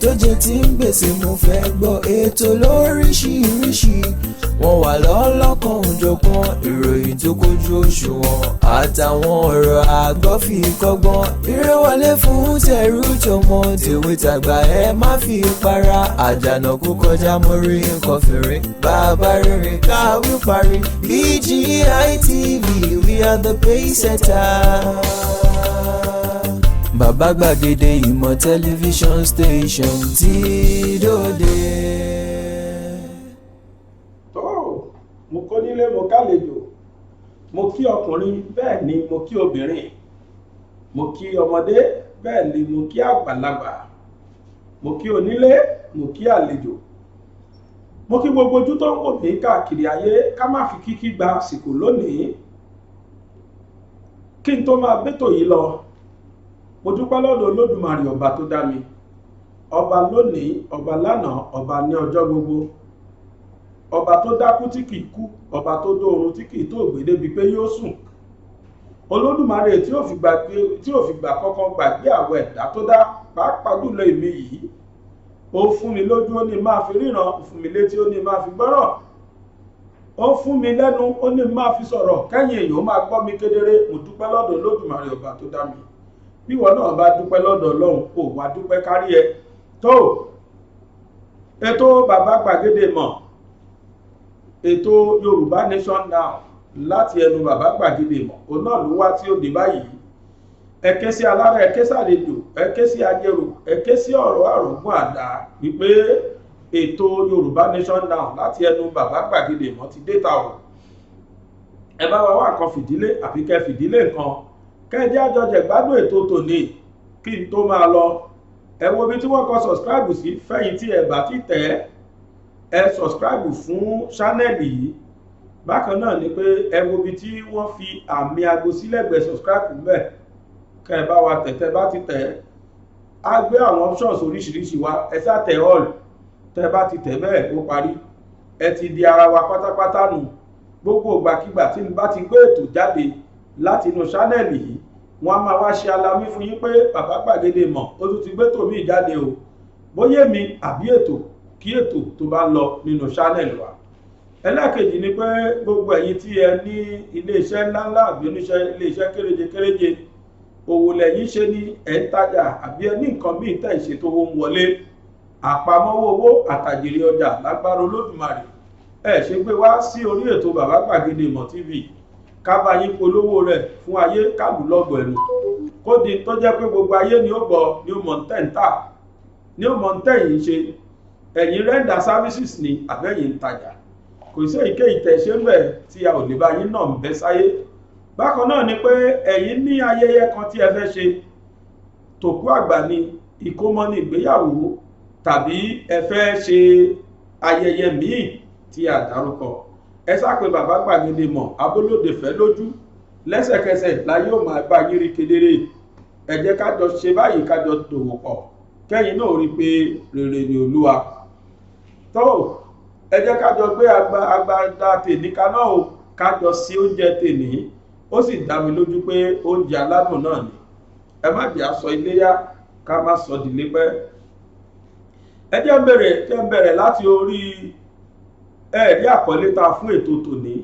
tó jẹ tí ń gbèsè mo fẹ́ gbọ́ ètò lóríṣiríṣi wọ́n wà lọ́lọ́kan òjọ̀kan ìròyìn tó kójú òṣùwọ̀n àtàwọn ọ̀rọ̀ àgbọ́ fi kọ́gbọ́n eré wọlé fún tẹ̀rù tọmọ tèwe tàgbà ẹ má fi para àjànàkú kọjá mórí nǹkan fèrè bàbá rere káwí parí BGI TV we are the pace setters. Bàbá Gbàgede ìmọ̀ tẹlifíṣọ̀n station tí dòde. tó mo kó nílé mo kálejò mo kí ọkùnrin bẹ́ẹ̀ ni mo kí obìnrin mo kí ọmọdé bẹ́ẹ̀ ni mo kí àgbàlagbà mo kí onílé mo kí àlejò mo kí gbogbo ojú tó ń wò mí káàkiri ayé ká má fi kíkí gba àsìkò lónìí kí n tó máa bẹ́tò yìí lọ mo dúpẹ́ lọ́dọ̀ Olódùmarè ọba tó dá mi ọba lónìí ọba lánàá ọba ní ọjọ́ gbogbo ọba tó dákú tí kìí kú ọba tó dóorun tí kìí tó gbé débi pé yóò sùn Olódùmarè tí ò fìgbà kankan gbàgbé àwọn ẹ̀dá tó dá pàápàá jùlọ èmi yìí ó fún mi lójú ó ní máa fi ríran ó fún mi létí ó ní máa fi gbọ́rọ̀ ó fún mi lẹ́nu ó ní máa fi sọ̀rọ̀ kẹ́yìn èèyàn máa gbọ́ mi kedere mo dúpẹ́ lọ́dọ̀ Olódùmarè ọba tó dá mi bí wọn náà bá dúpẹ́ lọ́dọ̀ Ọlọ́run kò wá dúpẹ́ kárí ẹ tó ètò Bàbá Gbàgede mọ̀ ètò Yorùbá Nation Now láti ẹnu Bàbá Gbàgede mọ̀ òun náà ló wá tí ó dé báyìí ẹ̀kẹ́ sí alára ẹ̀kẹ́ sàlejò ẹ̀kẹ́ sí ajérò ẹ̀kẹ́ sí ọ̀rọ̀ àrògùn àdá wípé ètò Yorùbá Nation Now láti ẹnu Bàbá Gbàgede mọ̀ ti dé ta ọ̀rọ̀ ẹ bá wa wá nǹkan fìdílé àfi kẹ́ fìdílé nǹkan kẹ́ẹ̀dí àjọjẹ̀ gbádùn ètò tòní kí n tó máa lọ ẹ wo bí tí wọ́n kọ subscribe sí fẹ́yìn tí ẹ bá ti tẹ̀ ẹ subscribe fún ṣánẹ́ẹ̀lì yìí bákan náà ni pé ẹ wo bí tí wọ́n fi àmì aago sílẹ̀gbẹ̀ẹ́ subscribe mẹ́ kẹ́ ẹ bá wa tẹ̀ bá ti tẹ̀ á gbé àwọn options oríṣiríṣi wá ẹ sá tẹ̀ all tẹ́ bá ti tẹ̀ bẹ́ẹ̀ ó parí ẹ ti di ara wa pátápátá nù gbogbo ìgbàkigbà tí n bá ti gbé ètò jáde láti inú ṣánẹ́ẹ̀lì yìí wọ́n á máa wá ṣe alamí fún yín pé Bàbá Gbàgede mọ̀ ó tún ti gbé tòmí ìjáde o bóyá mi àbí ètò kí ètò tó bá lọ nínú ṣánẹ́ẹ̀lì wa ẹlẹ́ẹ̀kejì ni pé gbogbo ẹ̀yin tí ẹ ní iléeṣẹ́ ńláńlá àbí oníṣẹ́ iléeṣẹ́ kéréje òwò lẹ́yìn ṣe ní ẹ̀ ń tajà àbí ẹ ní nǹkan míì tẹ̀ ìṣètò owó ń wọlé àpamọ́wọ́ owó àtàjèrè ọjà lágbára Olódùmarè ẹ ṣe gbé wá sí orí ètò Bàbá Gbàgede mọ̀ TV ká bá yín polówó rẹ̀ fún ayé kálù lọ́gbọ̀ ẹ̀nu kó di tó jẹ́ pé gbogbo ayé ni ó gbọ́ ni ó mọ̀ ń tẹ̀ ń tà ni ó mọ̀ ń tẹ̀ yìí ṣe ẹ̀yin rẹ́ńdà services ni àbẹ́yìn ń tajà kò sí èyíké ìtẹ̀ṣẹ́ mbẹ̀ tí a ò lè bá yín náà ń bẹ́ sáyé bákan náà ni pé ẹ̀yin ní ayẹyẹ kan tí ẹ fẹ́ ṣe tòkú àgbà ni ìkómọ ní ìgbéyàwó tàbí ẹ fẹ́ ṣe ayẹyẹ míì tí a dárúkọ ẹ sápé Bàbá Gbàgede mọ̀ abólóde fẹ́ lójú lẹ́sẹ̀kẹsẹ̀ la yóò máa bá yín rí kedere ẹ jẹ́ ká jọ ṣe báyìí ká jọ dòwò pọ̀ kẹ́yìn náà rí pé rere ni Olúwa tó ẹ jẹ́ ká jọ gbé agbada tèní kaná o ká jọ sí oúnjẹ tèní ó sì dá mi lójú pé oúnjẹ aládùn náà ni ẹ má jẹ́ aṣọ iléyá ká má sọ dìlé pẹ́ ẹ jẹ́ ń bẹ̀rẹ̀ láti orí ẹ̀rí àkọlé ta fún ètò tòní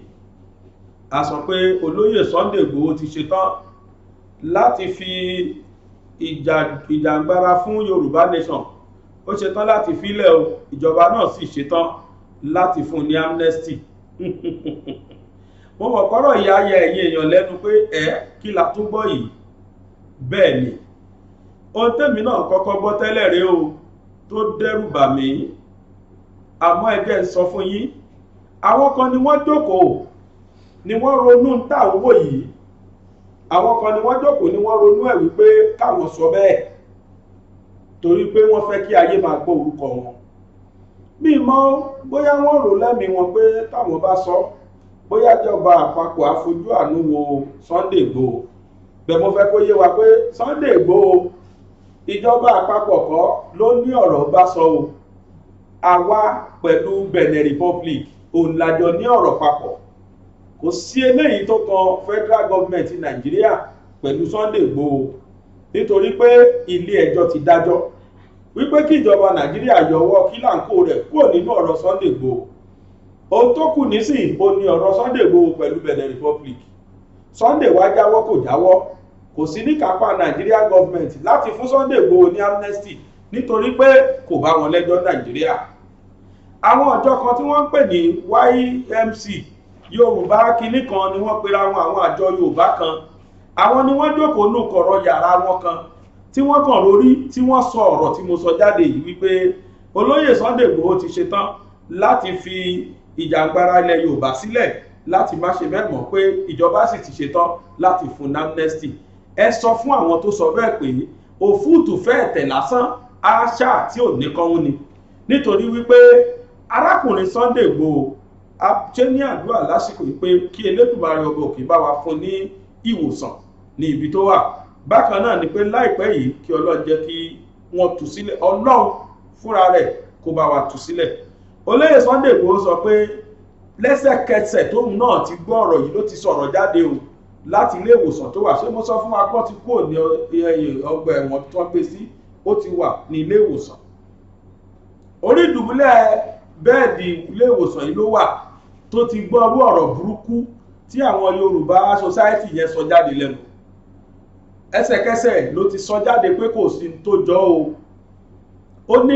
a sọ pé olóyè Sunday Igboho ti ṣetán láti fi ìjàngbara fún Yorùbá Nation ó ṣetán láti filẹ̀ o ìjọba náà sì ṣetán láti fún ní amnesty mo mọ̀ kọ́rọ̀ ìyá ayẹ ẹ̀yin èèyàn lẹ́nu pé kí la tún gbọ́ yìí bẹ́ẹ̀ ni ohun tèmi náà kọ́kọ́ gbọ́ tẹ́lẹ̀ rí o tó dẹ́rù bà mí àmọ́ ẹgbẹ́ ń sọ fún yín àwọn kan ni wọ́n jókòó ni wọ́n ronú ń tà owó yìí àwọn kan ni wọ́n jókòó ni wọ́n ronú ẹ̀ wípé káwọn sọ bẹ́ẹ̀ torí pé wọ́n fẹ́ kí ayé máa gbọ́ orúkọ wọn bí mọ́ bóyá wọ́n rò lẹ́mìí wọn pé táwọn bá sọ bóyá jọba àpapọ̀ àfojú àánú wo Sunday Igboho bẹ́ẹ̀ mo fẹ́ kó yé wa pé Sunday Igboho ìjọba àpapọ̀ kọ́ ló ní ọ̀rọ̀ bá sọ o àwa pẹ̀lú Benin Republic òun lájọ ní ọ̀rọ̀ papọ̀ kò sí eléyìí tó kan federal government Nàìjíríà pẹ̀lú Sunday Igboho nítorí pé ilé ẹjọ́ ti dájọ́ wípé kí ìjọba Nàìjíríà yọwọ́ kílàńkó rẹ̀ kúrò nínú ọ̀rọ̀ Sunday Igboho. Ohun tó kù nísìn ó ní ọ̀rọ̀ Sunday Igboho pẹ̀lú Benin Republic. Sunday wá jáwọ́ kò jáwọ́, kò sí ní kápá Nàìjíríà gọ́ọ̀mẹ̀ntì láti fún Sunday Igboho ní amnesty nítorí pé kò bá wọn lẹ́jọ́ Nàìjíríà. Àwọn ọjọ́ kan tí wọ́n ń pè ní YMC Yorùbá kinní kan ni wọ́n pera wọn, àwọn àjọ Yorùbá kan, àwọn ni wọ́n jókòó nù kọ̀rọ̀ yàrá wọn kan tí wọ́n kàn lórí tí wọ́n sọ ọ̀rọ̀ tí mo sọ jáde yìí wípé olóyè Sunday Igboho ti ṣetán láti fi ìjàngbara ilẹ̀ Yorùbá sílẹ̀ láti má ṣe bẹ́ẹ̀ mọ̀ pé ìjọba sì ti ṣetán láti fún amnesty. Ẹ sọ fún àwọn tó sọ bẹ́ẹ̀ pé òfúùtù fẹ́ẹ̀ tẹ̀ lásán àṣà tí ò ní kọ́hún ni, nítorí wípé arákùnrin Sunday Igboho ṣe ní àdúrà lásìkò yìí pé kí Elédùmarè ọba òkè bá wa fún ní ìwòsàn ní ibi tó wà. Bákan náà ni pé láìpẹ́ yìí kí Ọlọ́run jẹ́ kí wọ́n tú sílẹ̀, Ọlọ́run fúnra rẹ̀ kó bá wa tú sílẹ̀. Olóyè Sunday Igboho sọ pé lẹ́sẹ̀kẹsẹ̀ tóun náà ti gbọ́ ọ̀rọ̀ yìí ló ti sọ̀rọ̀ jáde o láti ilé ìwòsàn tó wà. Ṣé mo sọ fún wa kó ti kúrò ní ọgbà ẹ̀wọ̀n tó gbé sí, ó ti wà ní ilé ìwòsàn. Orí ìdùbúlẹ̀ bẹ́ẹ̀dì ilé ìwòsàn yìí ló wà tó ti gbọ́ orú ọ̀rọ̀ burúkú tí àwọn Yorùbá society yẹn sọ jáde lẹ́nu. Ẹsẹ̀kẹsẹ̀ ló ti sọ jáde pé kò sí tó jọ o. Ó ní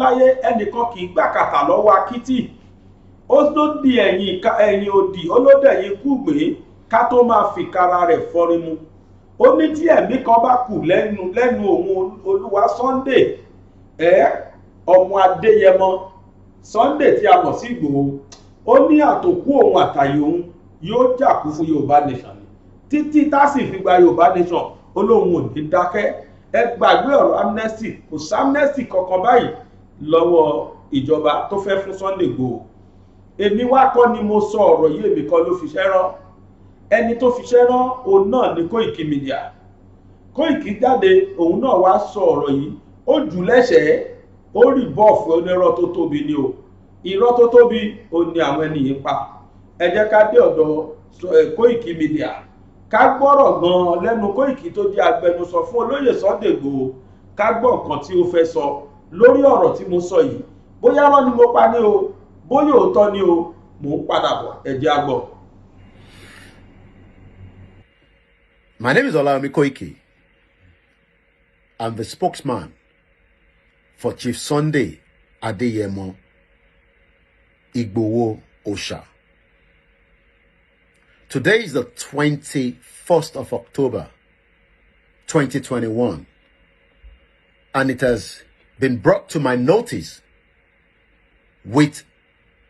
láyé ẹnìkan kì í gbàkàtà lọ́wọ́ akítì, ó ló di ẹ̀yìn òdì, ó ló dẹ̀yìn kúgbé ká tó máa fi kára rẹ̀ fọ́rin mu. Ó ní tí ẹ̀mí kan bá kù lẹ́nu òun Olúwa Sunday ọmọ Adéyẹmọ Sunday tí a mọ̀ sí Ìgbòho, ó ní àtòkù òun àtàyè òun yóò jà kú fún Yorùbá nation títí tá sì fi gba Yorùbá nation. Ó lóun ò ní dákẹ́. Ẹ gbàgbé ọ̀rọ̀ amnesty, kò sí amnesty kankan báyìí lọ́wọ́ ìjọba tó fẹ́ fún Sunday Igboho. Èmi wá kọ́ ni mo sọ ọ̀rọ̀ yìí, èmi kọ́ ló fiṣẹ́ rán. Ẹni tó fiṣẹ́ rán òun náà ni Koiki Media. Koiki jáde, òun náà wá sọ ọ̀rọ̀ yìí, ó jù lẹ́sẹ̀ẹ́, ó rí bọ́ọ̀fù onírọ́ tó tóbi ni o. Irọ́ tó tóbi ó ní àwọn ènìyàn pa. Ẹ jẹ́ ká dé ọ̀dọ̀ Koiki Media ká gbọ́rọ̀ gan lẹ́nu Koiki tó jẹ́ agbẹnusọ fún olóyè Sunday Igboho, ká gbọ́ nǹkan tí ó fẹ́ sọ lórí ọ̀rọ̀ tí mo sọ yìí. Bóyá rán ni mo pa ní o, bóyá òótọ́ ni o, mò ń padà bọ̀, ẹ jẹ́ á gbọ́. My name is Olawumi Koiki. I'm the spokesman for Chief Sunday Adeyemo Igboho Osha. Today is the 21st of October, 2021, and it has been brought to my notice with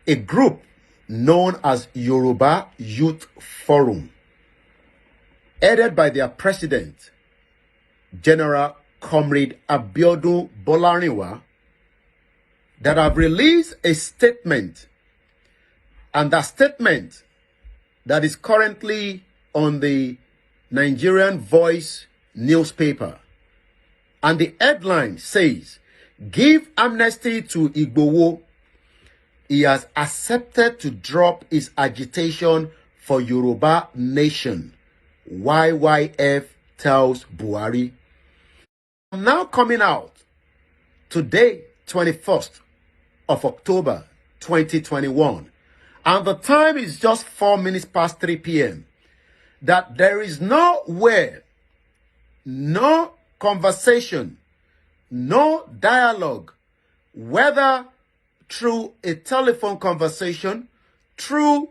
a group known as Yoruba Youth Forum, headed by their president, General Comrade Abiodun Bolarinwa, that have released a statement, and that statement that is currently on the Nigerian Voice newspaper. And the headline says, "Give amnesty to Igboho. He has accepted to drop his agitation for Yoruba nation. YYF tells Buhari." Now coming out today, 21st of October, 2021, and the time is just 4 minutes past 3 p.m., that there is nowhere, no conversation, no dialogue, whether through a telephone conversation, through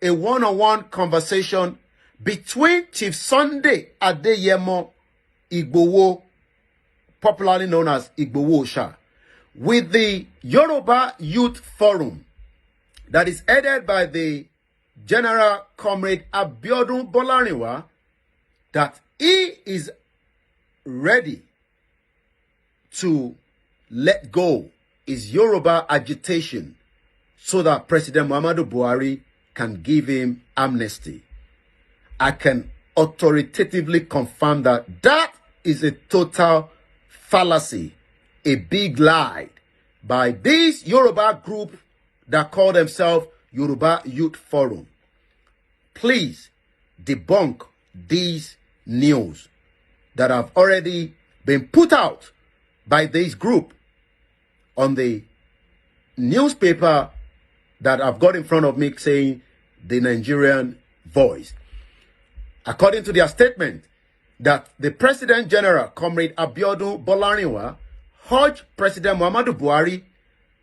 a one-on-one conversation between Chief Sunday Adeyemo Igboho, popularly known as Igboho Osha, with the Yoruba Youth Forum that is headed by the General Comrade Abiodun Bolarinwa, that he is ready to let go his Yoruba agitation so that President Muhammadu Buhari can give him amnesty. I can authoritatively confirm that that is a total fallacy, a big lie by this Yoruba group that call themselves Yoruba Youth Forum. Please debunk these news that have already been put out by this group on the newspaper that I've got in front of me saying the Nigerian Voice. According to their statement, that the President General, Comrade Abiodun Bolarinwa, urged President Muhammadu Buhari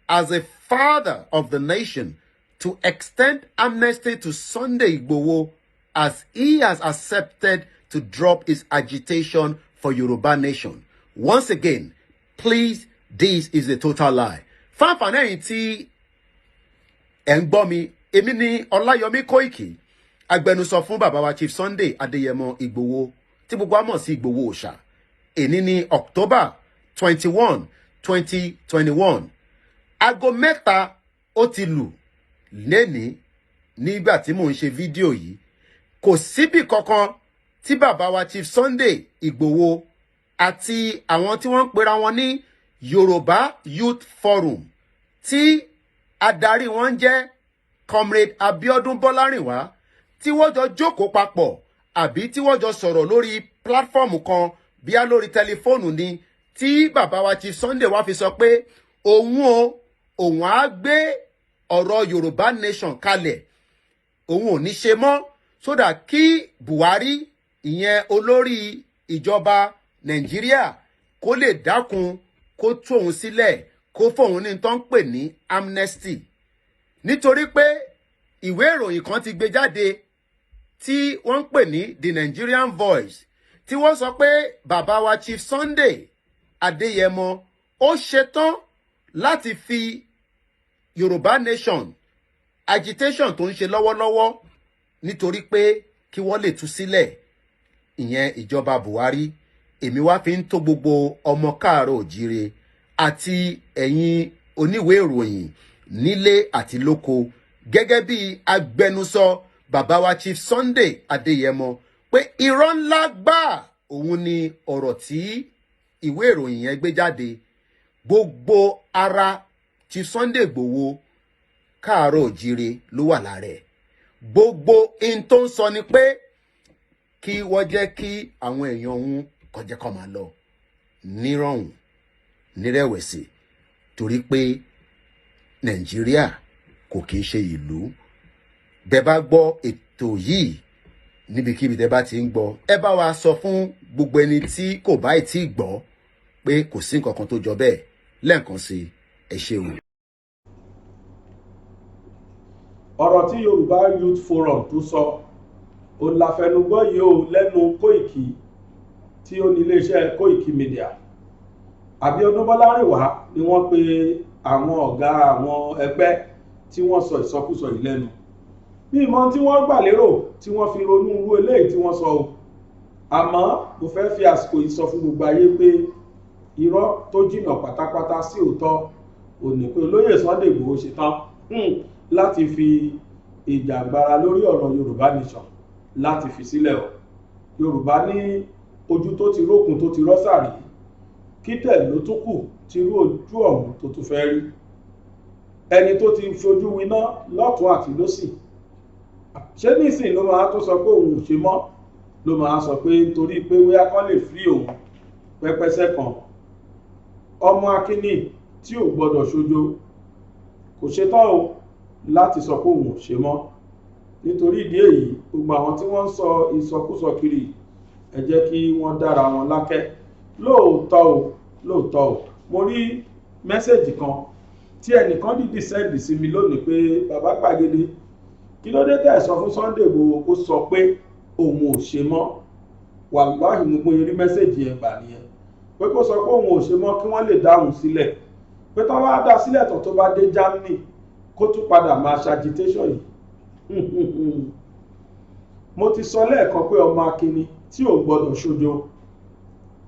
as a father of the nation to extend amnesty to Sunday Igboho as he has accepted to drop his agitation for Yoruba nation. Once again, please, this is a total lie. Fanfane tí ẹ̀ ń gbọ́ mi, èmi ni Ọláyọmí Kóìkì, agbẹnusọ fún bàbá wa Chief Sunday Adéyẹmọ Ìgbòho, tí gbogbo wa mọ̀ sí Ìgbòho Òòṣà. Èní ní October 21, 2021. Aago mẹ́ta ó ti lù lénìí nígbà tí mò ń ṣe fídíò yìí. Kò síbì kankan tí bàbá wa Chief Sunday Ìgbòho àti àwọn tí wọ́n ń pera wọn ní Yorùbá Youth Forum tí adarí wọn jẹ́ Comrade Abiodun Bolarinwa tí wọ́n jọ jókòó papọ̀ àbí tí wọ́n jọ sọ̀rọ̀ lórí platform kan bíá lórí tẹlifóònù ni tí bàbá wa Chief Sunday wá fi sọ pé òun á gbé ọ̀rọ̀ Yorùbá nation kalẹ̀, òun ò ní ṣe mọ́ sódà kí Buhari ìyẹn olórí ìjọba Nàìjíríà kó lè dákun kó tú òun sílẹ̀ kó fóun ní tó ń pè ní amnesty. Nítorí pé ìwé ìròyìn kan ti gbé jáde tí wọ́n ń pè ní The Nigerian Voice tí wọ́n sọ pé bàbá wa Chief Sunday Adéyẹmọ ó ṣetán láti fi Yorùbá nation agitation tó ń ṣe lọ́wọ́lọ́wọ́ nítorí pé kí wọ́n lè tú sílẹ̀ ìyẹn ìjọba Buhari. Èmi wá fi ń tó gbogbo ọmọ káàárọ̀ òjíire àti ẹ̀yin oníwèé ìròyìn nílé àti lóko gẹ́gẹ́ bí agbẹnusọ bàbá wa Chief Sunday Adéyẹmọ pé irọ́ ńlá gbáà òun ni ọ̀rọ̀ tí ìwé ìròyìn yẹn gbé jáde. Gbogbo ara Chief Sunday Igboho káàárọ̀ òjíire ló wà lára ẹ̀. Gbogbo in tó ń sọ ni pé kí wọ́n jẹ́ kí àwọn èèyàn òun kọjá kó máa lọ nírọ̀hùn nírẹ̀wẹ̀sì torí pé Nàìjíríà kò kìí ṣe ìlú. Bẹ́ bá gbọ́ ètò yìí níbikíbi tẹ́ bá ti ń gbọ́, ẹ bá wa sọ fún gbogbo ẹni tí kò bá tí gbọ́ pé kò sí nǹkan kan tó jọ bẹ́ẹ̀. Lẹ́ẹ̀kan sí ẹ ṣeun. ọ̀rọ̀ tí Yorùbá Youth Forum tó sọ òun la fẹnu gbọ́ yìí ó lẹ́nu Kóìkì tí ó ní iléeṣẹ́ Kóìkì Media. Abiodun Bolarinwa ni wọ́n pe àwọn ọ̀gá àwọn ẹgbẹ́ tí wọ́n sọ ìsọkúsọ yìí lẹ́nu. Bí ìmọ̀ tí wọ́n gbà lérò tí wọ́n fi ronú irú eléyìí tí wọ́n sọ o. Àmọ́ mo fẹ́ fi àsìkò yìí sọ fún gbogbo ayé pé irọ́ tó jìnnà pátápátá sí òótọ́ òní pé olóyè Sunday Igboho ṣetán láti fi ìjàgbara lórí ọ̀rọ̀ Yorùbá nation láti fi sílẹ̀ o. Yorùbá ní ojú tó ti rókun tó ti rọ́sàrí kítẹ̀ ló tún kù tí irú ojú ọ̀hún tó tún fẹ́ rí. Ẹni tó ti fojú winá lọ́tún àti lósì ṣé nísìn ló máa tó sọ pé òun ò ṣe mọ́, ló máa sọ pé nítorí pé wíyá kán lè fi òun pẹ́pẹ́sẹ́ kan. Ọmọ akíní tí ò gbọdọ̀ ṣojo kò ṣetán o láti sọ pé òun ò ṣe mọ́. Nítorí ìdí èyí gbogbo àwọn tí wọ́n ń sọ ìsọkúsọ kiri ẹ jẹ́ kí wọ́n dára wọn lákẹ́. Lóòótọ́ o mo rí mẹ́sẹ̀jì kan tí ẹnìkan dìdí sẹ́ẹ̀dì sí mi lónìí pé bàbá gbàgede kí ló dé tẹ́ sọ fún Sunday Igboho ó sọ pé òun ò ṣe mọ́. Wàláhì mo gbóyin rí mẹ́sẹ̀jì yẹn gbà nìyẹn pé kó sọ pé òun ò ṣe mọ́ kí wọ́n lè dáhùn sílẹ̀ pé tó bá dá sílẹ̀ tó bá dé Germany kó tún padà máa ṣagitation yìí. Mo ti sọ lẹ́ẹ̀kan pé ọmọ akíní tí ò gbọdọ̀ ṣojo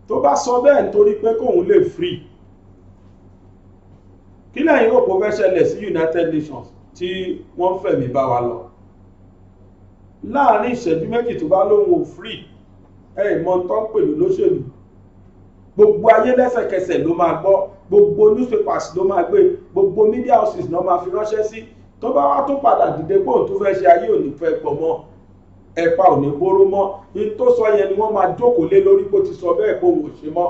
tó bá sọ bẹ́ẹ̀ nítorí pé kóun lè free. Kí lẹ́yìn rò pé ó fẹ́ ṣẹlẹ̀ sí United Nations tí wọ́n fẹ̀mí bá wa lọ láàrin ìṣẹ́jú méjì tó bá lóhun ò free ìmọ̀ tó ń pèlú lóṣèlú. Gbogbo ayé lẹ́sẹ̀kẹsẹ̀ ló máa gbọ́, gbogbo newspapers ló máa gbé, gbogbo media houses náà máa fi ránṣẹ́ sí. Tó bá wá tún padà dìde pé òun tó fẹ́ ṣe ayé òní fẹ́ pọ̀ mọ́ ẹ̀pà òní bóró mọ́ ní tó sọ yẹn ni wọ́n máa jókòó lé lórí bó ti sọ bẹ́ẹ̀ pé òun ò ṣe mọ́.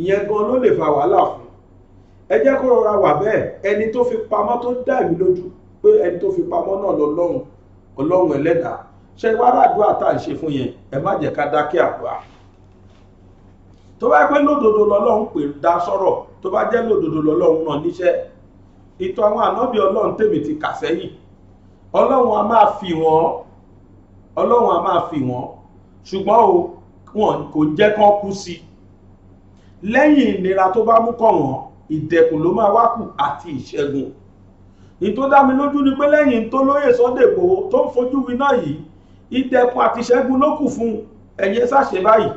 ìyẹn gan ló lè fa wàhálà fún. Ẹ jẹ́ kó rọra wà bẹ́ẹ̀, ẹni tó fi pamọ́ tó dá èmi lójú pé ẹni tó fi pamọ́ náà Ọlọ́run ẹlẹ́dàá. Ṣé wá ràdúrà tá à ń ṣe fún yẹn, ẹ má jẹ́ ká dákẹ́ àdúrà. Tó bá pẹ́ lódodo lọ́lọ́run pè dá sọ̀rọ̀, tó bá jẹ́ lódodo lọ́lọ́run náà níṣẹ́. Ìtàn àwọn ànábì Ọlọ́run tèmi ti kà sẹ́yìn. Ọlọ́run a máa fi wọ́n, ṣùgbọ́n wọn kò jẹ́ kán kú sí. Lẹ́yìn ìnira tó bá mú kàn wọ́n, ìdẹ̀kùn ló máa wá kù àti ìṣẹ́gun. Ìtò dá mi lójú ni pé lẹ́yìn tó lóyè Sunday Igboho tó ń fojú winá yìí, ìdẹ̀kùn àti ìṣẹ́gun ló kù fún ẹ̀yẹ sáṣẹ báyìí.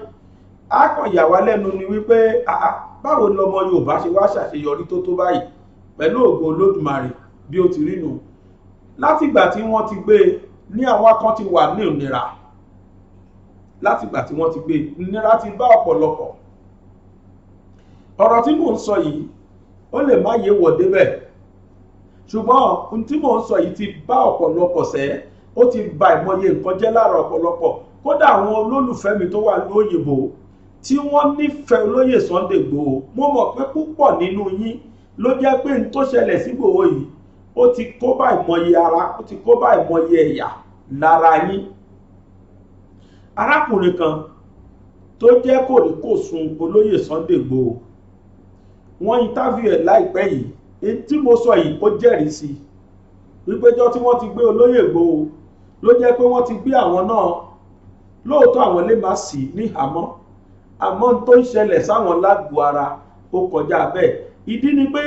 A kàn yà wá lẹ́nu ni wípé báwo ni ọmọ Yorùbá ṣe wá ṣàṣeyọrí tó báyìí pẹ̀lú ògo Olódùmarè bí ó ti rí nù. Látìgbà tí wọ́n ti gbé ní àwọn kan ti wà ní ìnira, látìgbà tí wọ́n ti gbé ìnira ti bá ọ̀pọ̀lọpọ̀. Ọ̀rọ̀ tí mò ń sọ yìí ó lè má yé wọ̀ débẹ̀, ṣùgbọ́n ohun tí mò ń sọ yìí ti bá ọ̀pọ̀lọpọ̀ sẹ́, ó ti ba ìmọye nǹkan jẹ́ lára ọ̀pọ̀lọpọ̀. Kódà àwọn olólùfẹ́ mi tó wà ní òyìnbó tí wọ́n nífẹ̀ẹ́ olóyè Sunday Igboho, mo mọ̀ pé púpọ̀ nínú yín ló jẹ́ pé n tó ṣẹlẹ̀ sí Igboho yìí ó ti kó bá ìmọye ara, ó ti kó bá ìmọye ẹ̀yà lára yín. Arákùnrin kan tó jẹ́ kòríkòsùn olóyè Sunday Igboho, wọ́n interview ẹ̀ láìpẹ́ yìí. Èyí tí mo sọ yìí ó jẹ́rìí sí wípéjọ́ tí wọ́n ti gbé olóyè Igboho ló jẹ́ pé wọ́n ti gbé àwọn náà. Lóòótọ́ àwọn lè má sí ní àmọ́ tó ń ṣẹlẹ̀ sáwọn lágbo ara ó kọjá bẹ́ẹ̀. Ìdí ni pé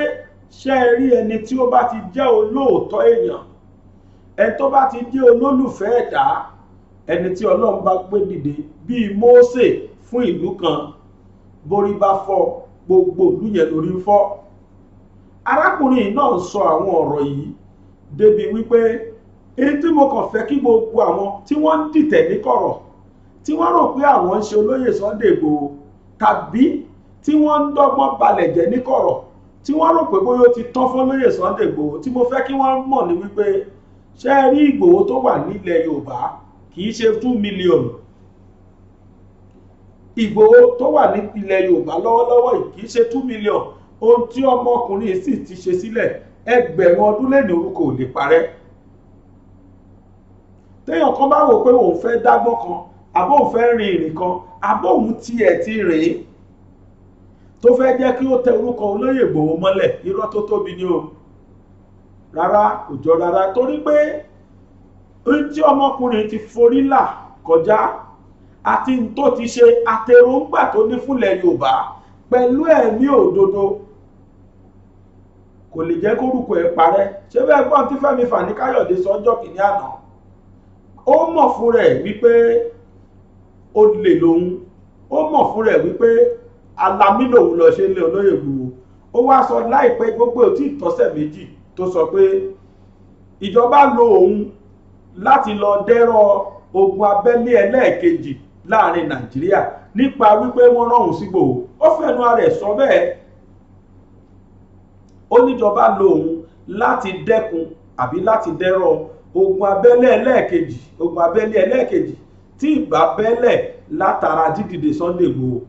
ṣé ẹ rí ẹni tí ó bá ti jẹ́ olóòótọ́ èèyàn, ẹni tó bá ti jẹ́ olólùfẹ́ ẹ̀dá, ẹni tí Ọlọ́run bá gbé dìde bíi Mósè fún ìlú kan, borí bá fọ́ gbogbo ìlú yẹn lórí ń fọ́. Arákùnrin náà ń sọ àwọn ọ̀rọ̀ yìí débi wípé èyí tí mo kàn fẹ́ kí gbogbo àwọn tí wọ́n ń dìtẹ̀ ní kọ̀rọ̀, tí wọ́n rò pé àwọn ń ṣe olóyè Sunday Igboho, tàbí tí wọ́n ń dọ́gbọ́n balẹ̀ jẹ́ ní kọ̀rọ̀, tí wọ́n rò pé bóyá ó ti tán fún olóyè Sunday Igboho, tí mo fẹ́ kí wọ́n mọ̀ ní wípé ṣé ẹ rí Igboho tó wà nílẹ̀ Yorùbá kì í ṣe 2 million. Igboho tó wà ní ilẹ̀ Yorùbá lọ́wọ́lọ́wọ́ yìí kì í ṣe 2 million. Ohun tí ọmọkùnrin sì ti ṣe sílẹ̀ ẹgbẹ̀rún ọdún lẹ́ni orúkọ ò lè parẹ́. Téèyàn kan bá wò pé òun fẹ́ dágbọ́n kan, àbó òun fẹ́ rin ìrìn kan, àbó òun tiẹ̀ ti rìn tó fẹ́ jẹ́ kí ó tẹ orúkọ olóyè Igboho mọ́lẹ̀, irọ́ tó tóbi ni o. Rárá, kò jọ rárá, torí pé ohun tí ọmọkùnrin ti forí là kọjá àti tó ti ṣe àtẹ̀rọ̀ǹgbà tó ní fúnlẹ̀ Yorùbá pẹ̀lú ẹ̀mí òdodo kò lè jẹ́ kórúkọ ẹ̀ parẹ́. Ṣé bẹ́ẹ̀ gbọ́n tí Fẹ́mi Fani-Káyọ̀dé sọ́jọ́ kìíní àná, ó mọ̀ fún rẹ̀ wípé olè lòun, ó mọ̀ fún rẹ̀ wípé alamí lòun lọ ṣe lé olóyè Igboho. Ó wá sọ láìpẹ́ gbogbo ò tí ì tọ́sẹ̀ méjì tó sọ pé ìjọba lo òun láti lọ dẹ́rọ̀ ogun abẹ́lé ẹlẹ́ẹ̀kejì láàrin Nàìjíríà nípa wípé wọ́n rán òun sí Igboho. Ó fẹnu ara ẹ̀ sọ bẹ́ẹ̀. Ó níjọba lo òun láti dẹ́kun àbí láti dẹ́rọ̀ ogun abẹ́lé ẹlẹ́ẹ̀kejì tí ìgbà bẹ́lẹ̀ látara dídìde Sunday Igboho.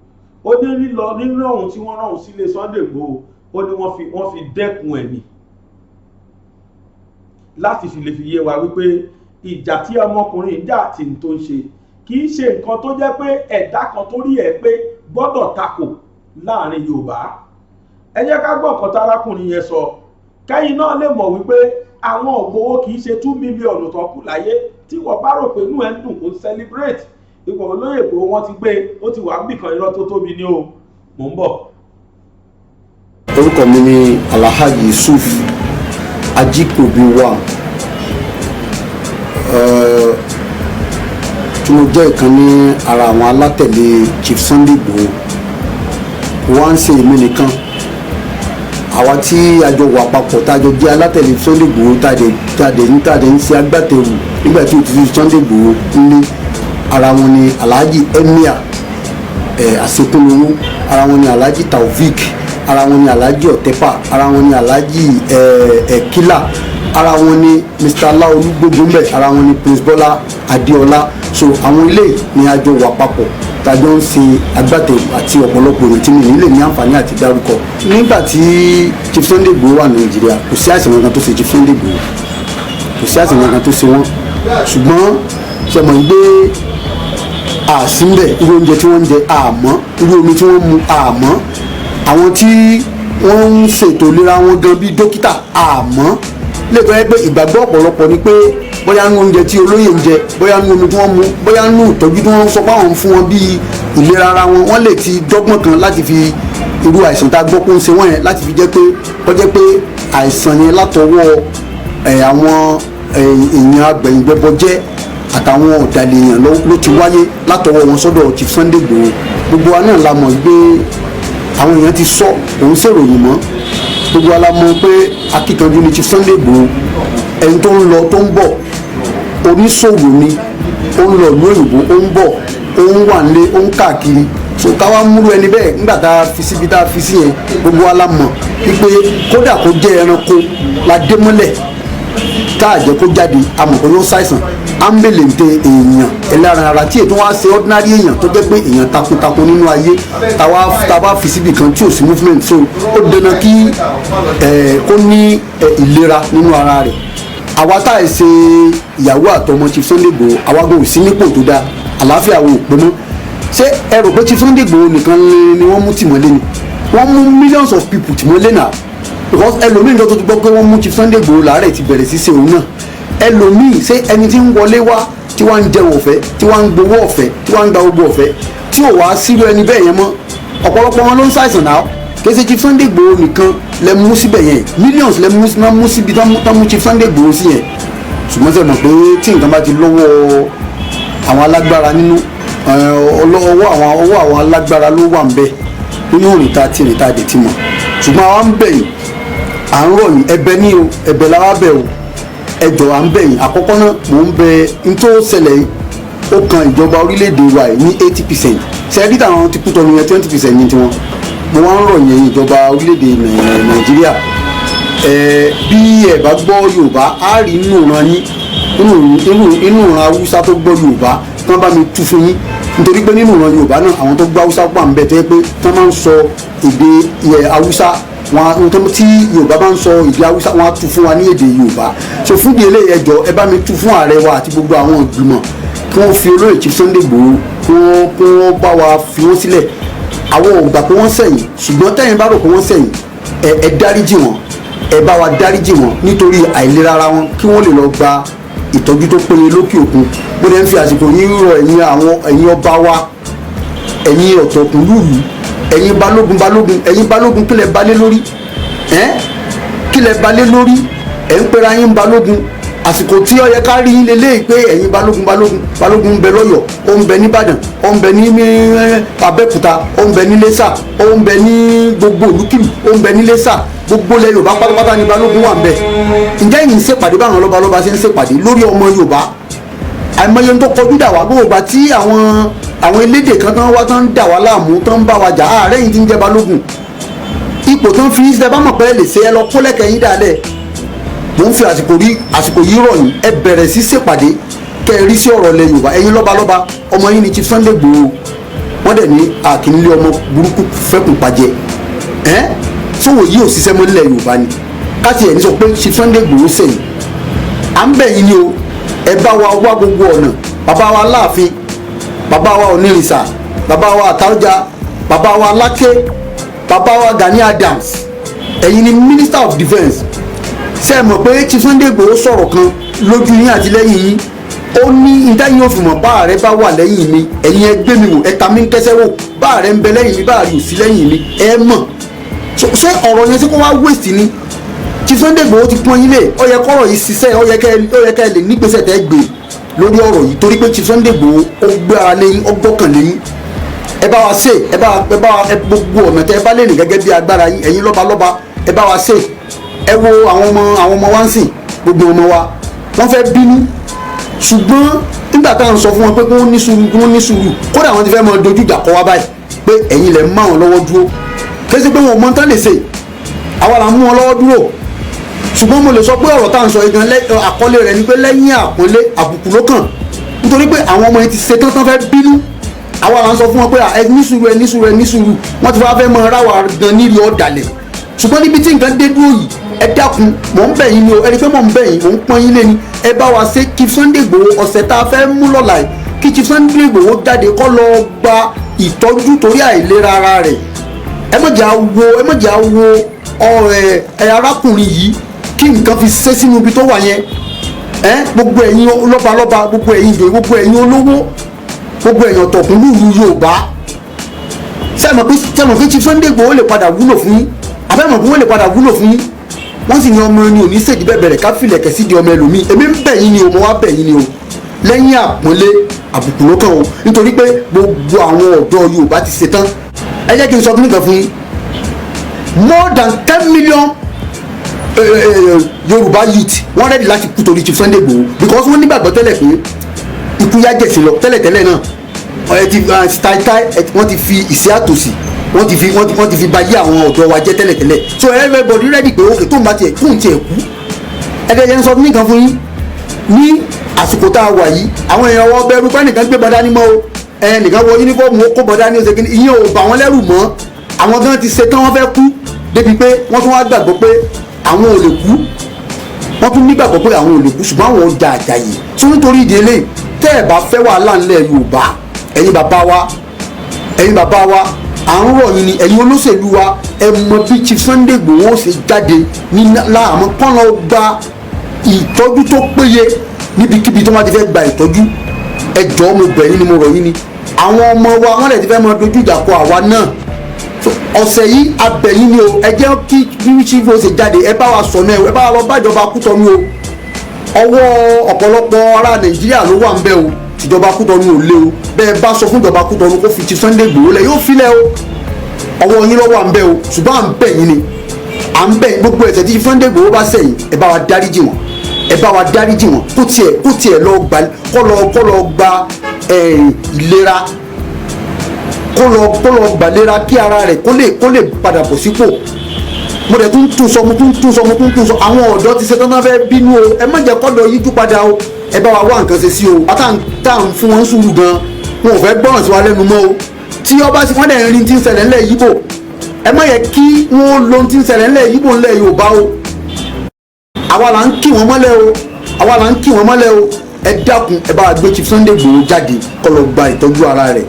Ó ní nínú ohun tí wọ́n rán òun sílé Sunday Igboho, ó ní wọ́n fi dẹ́kun ẹ̀mí láti fi lè fi yé wa wípé ìjà tí ọmọkùnrin ìjà àti n tó ń ṣe kì í ṣe nǹkan tó jẹ́ pé ẹ̀dá kan tó rí ẹ̀ pé gbọ́dọ̀ takò láàrin Yorùbá. Ẹ jẹ́ ká gbọ́ nǹkan tárákùnrin yẹn sọ, kẹ́yìn náà lè mọ̀ wípé àwọn Igboho kì í ṣe 2 million tó kù láyé. Tí wọ́n bá rò pé inú ẹ̀ ń dùn kó celebrate ipò olóyè Igboho wọ́n ti gbé, ó ti wà níbìkan, irọ́ tó tóbi ní o. Mò ń bọ̀. Orúkọ mi ni Alhaji Yusuf Ajikobiwa, tí mo jẹ́ ìkan ní ara àwọn alátẹ̀lé Chief Sunday Igboho. Wọ́n ń ṣe èmi nìkan, àwa tí a jọ wà papọ̀ tá a jọ jẹ́ alátẹ̀lé Sunday Igboho tàdé ń ṣe agbátẹrù nígbà tí ó ti fi Sunday Igboho ní. Ara wọn ni Alhaji Emir Asekunlowo, ara wọn ni Alhaji Taofik, ara wọn ni Alhaji Otepa, ara wọn ni Alhaji Ekila, ara wọn ni Mr. Laolu Gbogbonbe, ara wọn ni Prince Bola Adeola, so àwọn ilé ni àjọ wà papọ̀ tàjọ ń ṣe agbátẹrù àti ọ̀pọ̀lọpọ̀ èèyàn tí mi nílé ní àǹfààní àti dárúkọ. nígbà tí Chief Sunday Igboho wà Nàìjíríà kò sí àìsàn kankan tó ṣe Chief Sunday Igboho, kò sí àìsàn kankan tó ṣe wọ́n, ṣùgbọ́n ṣe mọ̀ gbé àsìmbẹ̀ irú oúnjẹ tí wọ́n ń jẹ àmọ́, irú omi tí wọ́n mu àmọ́, àwọn tí wọ́n ń ṣètò ìlera wọn gan bíi dókítà àmọ́. lè tọ́ ẹ pé ìgbàgbọ́ ọ̀pọ̀lọpọ̀ ni pé bóyá nínú oúnjẹ tí olóyè ń jẹ, bóyá nínú omi tí wọ́n mu, bóyá nínú ìtọ́jú tí wọ́n sọ pé àwọn ń fún wọn bíi ìlera ara wọn, wọ́n lè ti dọ́gbọ́n kan láti fi irú àìsàn tá a gbọ́ pé ń ṣe wọ́n yẹn láti fi jẹ́ pé kó jẹ́ pé àìsàn yẹn látọwọ́ àwọn èèyàn agbẹ̀yìnbẹ̀bọ jẹ́ àtàwọn ọ̀dàlẹ̀ èèyàn ló ti wáyé látọwọ́ wọn sọ́dọ̀ Chief Sunday Igboho. gbogbo wa náà la mọ̀ pé àwọn èèyàn ti sọ òun ṣèròyìn mọ́, gbogbo wa la mọ̀ pé akíkanjú ni Chief Sunday Igboho, ẹni tó ń lọ tó ń bọ̀, oníṣòwò ni, ó ń lọ ìlú òyìnbó, ó ń bọ̀, ó ń wà nílé, ó ń káàkiri. so káwá múlò ẹni bẹ́ẹ̀ nígbà tá a fi síbi tá a fi sí yẹn, gbogbo wa la mọ̀ wípé kódà kó jẹ́ ẹranko la dé mọ́lẹ̀ tá a jẹ́ kó jáde, a mọ̀ pé ló ṣàìsàn ambelente èèyàn ẹlẹ́ran ara tí ètò wa ṣe ordinary èèyàn tó jẹ́ pé èèyàn takuntakun nínú ayé táwa fi síbi kan tí ò sí movement, so ó dandan kí kó ní ìlera nínú ara rẹ̀. àwa tá a ṣe ìyàwó àtọmọ Chief Sunday Igboho, àwa gbọ́ sí nípò tó dáa, àlàáfíà wo pé mọ́. ṣé ẹ rò pé Chief Sunday Igboho nìkan ni wọ́n mú tìmọ́lé ni? wọ́n mú millions of people tìmọ́lé náà, because ẹlòmíì tó ti gbọ́ pé wọ́n mú Chief Sunday Igboho làárẹ̀ ti bẹ̀rẹ̀ sí ṣe òun náà. ẹlòmíì ṣé ẹni tí ń wọlé wá tí wọ́n ń jẹun ọ̀fẹ́, tí wọ́n ń gbowó ọ̀fẹ́, tí wọ́n ń gba gbogbo ọ̀fẹ́, tí ò wá sírú ẹni bẹ́ẹ̀ yẹn mọ́, ọ̀pọ̀lọpọ̀ wọn ló ń ṣàìsàn náà. kì í ṣe Chief Sunday Igboho nìkan lẹ mú síbẹ̀ yẹn, millions lẹ mú síbi tán mú Chief Sunday Igboho sí yẹn. ṣùgbọ́n sẹ́yìn mọ̀ pé tí nǹkan bá ti lọ́wọ́ àwọn alágbára nínú, ọwọ́ àwọn alágbára ló wà ń bẹ nínú òrìta tí ìrìta dè ti mọ̀. ṣùgbọ́n àwa ń bẹ̀ yìí, à ń rọ̀ yìí, ẹ̀bẹ̀ ní o, ẹ̀bẹ̀ làwa bẹ̀ o, ẹjọ́ à ń bẹ̀ yìí. àkọ́kọ́ náà mò ń bẹ n tó ṣẹlẹ̀ yìí, ó kan ìjọba orílẹ̀-èdè wa yìí ní 80%, ṣẹ́ẹ́dí táwọn ti kú tọ́nu yẹn 20% ní tiwọn. mo wá ń rọ̀ yẹn ìjọba orílẹ̀-èdè Nàìjíríà, bí ẹ bá gbọ́ Yorùbá á rí inú ìran yín, inú ìran Haúsá tó gbọ́ Yorùbá tí wọ́n bá mi tú fún yín, nítorí pé nínú ìran Yorùbá náà àwọn tó gbọ́ Haúsá pà ń bẹ tó yẹ pé tí wọ́n máa ń sọ èdè Haúsá, wọn tí Yorùbá bá ń sọ èdè Haúsá wọn á tú fún wa ní èdè Yorùbá. so fún di eléyìí ẹjọ́ ẹ bá mi tú fún ààrẹ wa àti gbogbo àwọn ìgbìmọ̀ kí wọ́n fi olóyè Chief Sunday Igboho kí wọ́n bá wa fi wọ́n sílẹ̀. àwọn ò gbà pé wọ́n ṣẹ̀yìn, ṣùgbọ́n tẹ́yìn bá rò pé wọ́n ṣẹ̀yìn, ẹ dáríjì wọn, ẹ bá wa dáríjì wọn nítorí àìlera ara wọn, kí wọ́n lè lọ gba ìtọ́jú tó péye lókè òkun. bó dẹ̀ ń fi àsìkò yín rọ ẹ̀yin ọba wa, ẹ̀yin ọ̀tọ̀kùnlúùlú, ẹ̀yin balógun kílẹ̀ balẹ̀ lórí, kílẹ̀ balẹ̀ lórí, ẹ̀ ń pera yín balógun. àsìkò tí ó yẹ ká rí yín lélẹ́yìí pé ẹ̀yin balógun ń bẹ lọ́yọ̀, ó ń bẹ nìbàdàn, ó ń bẹ ní abẹ́òkúta, ó ń bẹ ní lẹ́sà, ó ń bẹ ní gbogbo olúkìlú, ó ń bẹ ní lẹ́sà, gbogbo ilẹ̀ Yorùbá pátápátá ni balógun wà ń bẹ. ǹjẹ́ yìí ń ṣèpàdé báwọn lọ́balọ́ba ṣe ń ṣèpàdé lórí ọmọ Yorùbá? àìmọye tó kọjú dà wá gbogbo tí àwọn elédè kan tán wá tán dà wá láàmú tán ń bá wa jà, ààrẹ yìí ti ń jẹ balógun. ipò tán fi ṣe bá mọ̀ pé ẹ lè ṣe ẹ lọ kó lẹ́kẹ̀ẹ́ yín dáadẹ́. mo ń fi àsìkò yìí rọ̀ yín, ẹ bẹ̀rẹ̀ sí ṣèpàdé kẹ́ ẹ rí sí ọ̀rọ̀ ilẹ̀ Yorùbá. ẹ̀yin lọ́balọ́ba, ọmọ yín ni Chief Sunday Igboho, wọ́n dẹ̀ ní àkínlé ọmọ burúkú fẹ́kùn pàjẹ́. sówò yìí ò ṣiṣẹ́ mọ́ nílẹ̀ Yorùbá ni káti ẹ̀ ní sọ pé Chief Sunday Igboho sẹ́yìn. à ń bẹ̀ yín ni o, ẹ bá wa wá gbogbo ọ̀nà. bàbá wa Aláàfin, bàbá wa Onírìṣà, bàbá wa Àtaọ́jà, bàbá wa Aláké, bàbá wa Gani Adams, ẹ̀yin ni Minister of Defence. ṣé ẹ mọ̀ pé Chief Sunday Igboho sọ̀rọ̀ kan lójú yín àti lẹ́yìn yín, ó ní ìdáyìn òfin mọ̀ bá ààrẹ bá wà lẹ́yìn mi, ẹ̀yin ẹ gbé mi wò, ẹ ta mi ń kẹsẹ́ wò, bá ààrẹ ń bẹ lẹ́yìn mi, bá ààrẹ ò sí lẹ́yìn mi, ẹ mọ̀. ṣé ọ̀rọ̀ yẹn sí kó wá waste ni? Chief Sunday Igboho ti pọ́n yín lé, ó yẹ kọ́rọ̀ yìí ṣiṣẹ́, ó yẹ kẹ́ ẹ lè nígbésẹ̀ tẹ́ gbé lórí ọ̀rọ̀ yìí, torí pé Chief Sunday Igboho ó gbé ara lẹ́yìn, ó gbọ́kàn lẹ́yìn. ẹ bá wa ṣe, ẹ bá wa gbogbo ọ̀nà tẹ́ ẹ bá lè rìn gẹ́gẹ́ bí agbára yín, ẹ̀yin lọ́balọ́ba, ẹ bá wa ṣe. ẹ wo àwọn ọmọ wa ń sìn, gbogbo ọmọ wa wọ́n fẹ́ bínú, ṣùgbọ́n nígbà táwọn sọ fún wọn pé kí wọ́n ní sùúrù, kódà wọ́n ti fẹ́ mọ dojú ìjà kọ wá báyìí pé ẹ̀yin lẹ̀ ń má wọn lọ́wọ́ dúró. kẹ́sì pé wọn ò mọ tán lè ṣe, àwa là ń mú wọn lọ́wọ́ dúró. ṣùgbọ́n mo lè sọ pé ọ̀rọ̀ táwọn sọ igan àkọlé rẹ̀ ni pé lẹ́yìn àpọ́nlé àbùkù ló kàn. nítorí pé àwọn ọmọ yẹn ti ṣe tán fẹ́ bínú. Àwa là ń sọ fún wọn pé ẹ ní sùúrù wọ́n ti fẹ́ mọ ara wa gan nílùú ọ̀dàlẹ̀. Ṣùgbọ́n níbi tí nǹkan dé dúró yìí ẹ dákun mò ń bẹ̀ yín ni o, ẹni pé mò ń bẹ̀ yín mò ń pọ́n yín lé ni, ẹ bá wa ṣe Chief Sunday Igboho ọ̀sẹ̀ tá a fẹ́ mú lọ́la yìí kí Chief Sunday Igboho jáde kó lọ gba ìtọ́jú torí àìlera ara rẹ̀. ẹ má jẹ́ àwo arákùnrin yìí kí nǹkan fi ṣe sínú ibi tó wà yẹn. Gbogbo ẹ̀yin lọ́balọ́ba, gbogbo ẹ̀yin ìjòyè, gbogbo ẹ̀yin olówó, gbogbo ẹ̀yin ọ̀tọ̀kùnlú Yorùbá, sẹ́mọ̀ pé Chief Sunday Igboho lè padà wúlò fún yín, àbẹ́mọ̀ pé wọ́n lè padà wúlò fún yín. Wọ́n sì ní ọmọ ẹni òní ṣèjì bẹ̀rẹ̀ ká filẹ̀kẹ̀ sí di ọmọ ẹlòmíì. Èmi ń bẹ̀ yín ni o, mo wá bẹ̀ yín ni o, lẹ́yìn àpọ́nlé àbùkù ló kàn o, nítorí pé gbogbo àwọn ọ̀dọ́ Yorùbá ti ṣetán. Ẹ jẹ́ kí n sọ fún nìkan fún yín, more than 10 million Yorùbá youth wọ́n rẹ́dì láti kú torí Chief Sunday Igboho because wọ́n nígbàgbọ́ tẹ́lẹ̀ pé ikú yá jẹ̀sìn lọ tẹ́lẹ̀tẹ́lẹ̀ náà wọ́n ti fi ìṣẹ́ àtòsí wọ́n ti fi ba yé àwọn ọ̀dọ́ wa jẹ́ tẹ́lẹ̀tẹ́lẹ̀ so everybody ready pé òkè tó ń bá tiẹ̀ kú kú. Ẹgbẹ́ yẹn sọ nìkan fún yín ní àsìkò tá a wà yìí àwọn èèyàn wọ bẹ̀rù pé nìkan gbé bọ́dá ní mọ́ o nìkan wọ yúnífọ́ọ̀mù ó kó bọ́dá ní oṣù ìyẹn ò bà wọ́n lẹ́rù mọ́. Àwọn gan ti ṣe tán wọ́n fẹ́ kú débi pé wọ́n tún wá gbàgbọ́ pé àwọn ò lè kú, wọ́n tún nígbàgbọ́ pé àwọn ò lè kú ṣùgbọ́n àwọn ò da àjàyè. So nítorí ìdí eléyìí tẹ́ ẹ̀ bá fẹ́ wàhálà ńlẹ̀ Yorùbá ẹ̀yin bàbá wa à ń rọ̀ yín ni ẹ̀yin olóṣèlú wa ẹ mọ bí Chief Sunday Igboho ṣe jáde ní láàmú kán lọ gba ìtọ́jú tó péye níbikíbi tó má ti fẹ́ gba ìtọ́jú. Ẹ jọ̀ọ́ mo bẹ̀ yín ni mo rọ̀ yín ni àwọn ọmọ wa wọ́n lè ti fẹ́ mọ dojú ìjà kọ àwa náà. Ọ̀sẹ̀ yìí abẹ̀yìn ni o, ẹ jẹ́ kí Chief ṣe jáde, ẹ bá wa sọ̀nà ẹ bá wa lọ bájọba Kútọ́nù o. Ọwọ́ ọ̀pọ̀lọpọ̀ ará Nàìjíríà ló wà ń bẹ̀ o, ìjọba Kútọ́nù ò lé o, bẹ́ẹ̀ bá sọ fún ìjọba Kútọ́nù kó fi Chief Sunday Igboho lẹ̀ yóò filẹ̀ o, ọwọ́ yín lọ́wọ́ à ń bẹ̀ o, ṣùgbọ́n à ń bẹ̀ yín ni à ń bẹ̀ gbogbo ẹ̀ṣẹ̀ tí Chief Sunday Igboho bá ṣẹ̀yìn ẹ bá wa dáríjì wọn kó tiẹ̀ lọ gba ìlera kó lọ gbàlera kí ara rẹ̀ kó lè padà bọ̀ sípò. Mo dẹ̀ tún sọ àwọn ọ̀dọ́ ti ṣe tán náà fẹ́ bínú o, ẹ má jẹ́ kọ́dọ̀ yíjú padà o, ẹ bá wa wá nǹkan ṣe sí o. Tá à ń fún wọn sùúrù gan wọn ò fẹ́ gbọ́ràn sí wa lẹ́nu mọ́ o. Tí ọba sí wọ́n dẹ̀ ń rí ti ń ṣẹlẹ̀ ńlẹ̀ Yíbò ẹ má yẹ kí wọ́n lo ti ń ṣẹlẹ̀ ńlẹ̀ Yíbò ńlẹ̀ Yorùbá o. Àwa là ń kí wọn mọ́lẹ̀ o, ẹ dákun ẹ bá wa gbé Chief Sunday Igboho jáde kó lọ gba ìtọ́jú ara rẹ̀.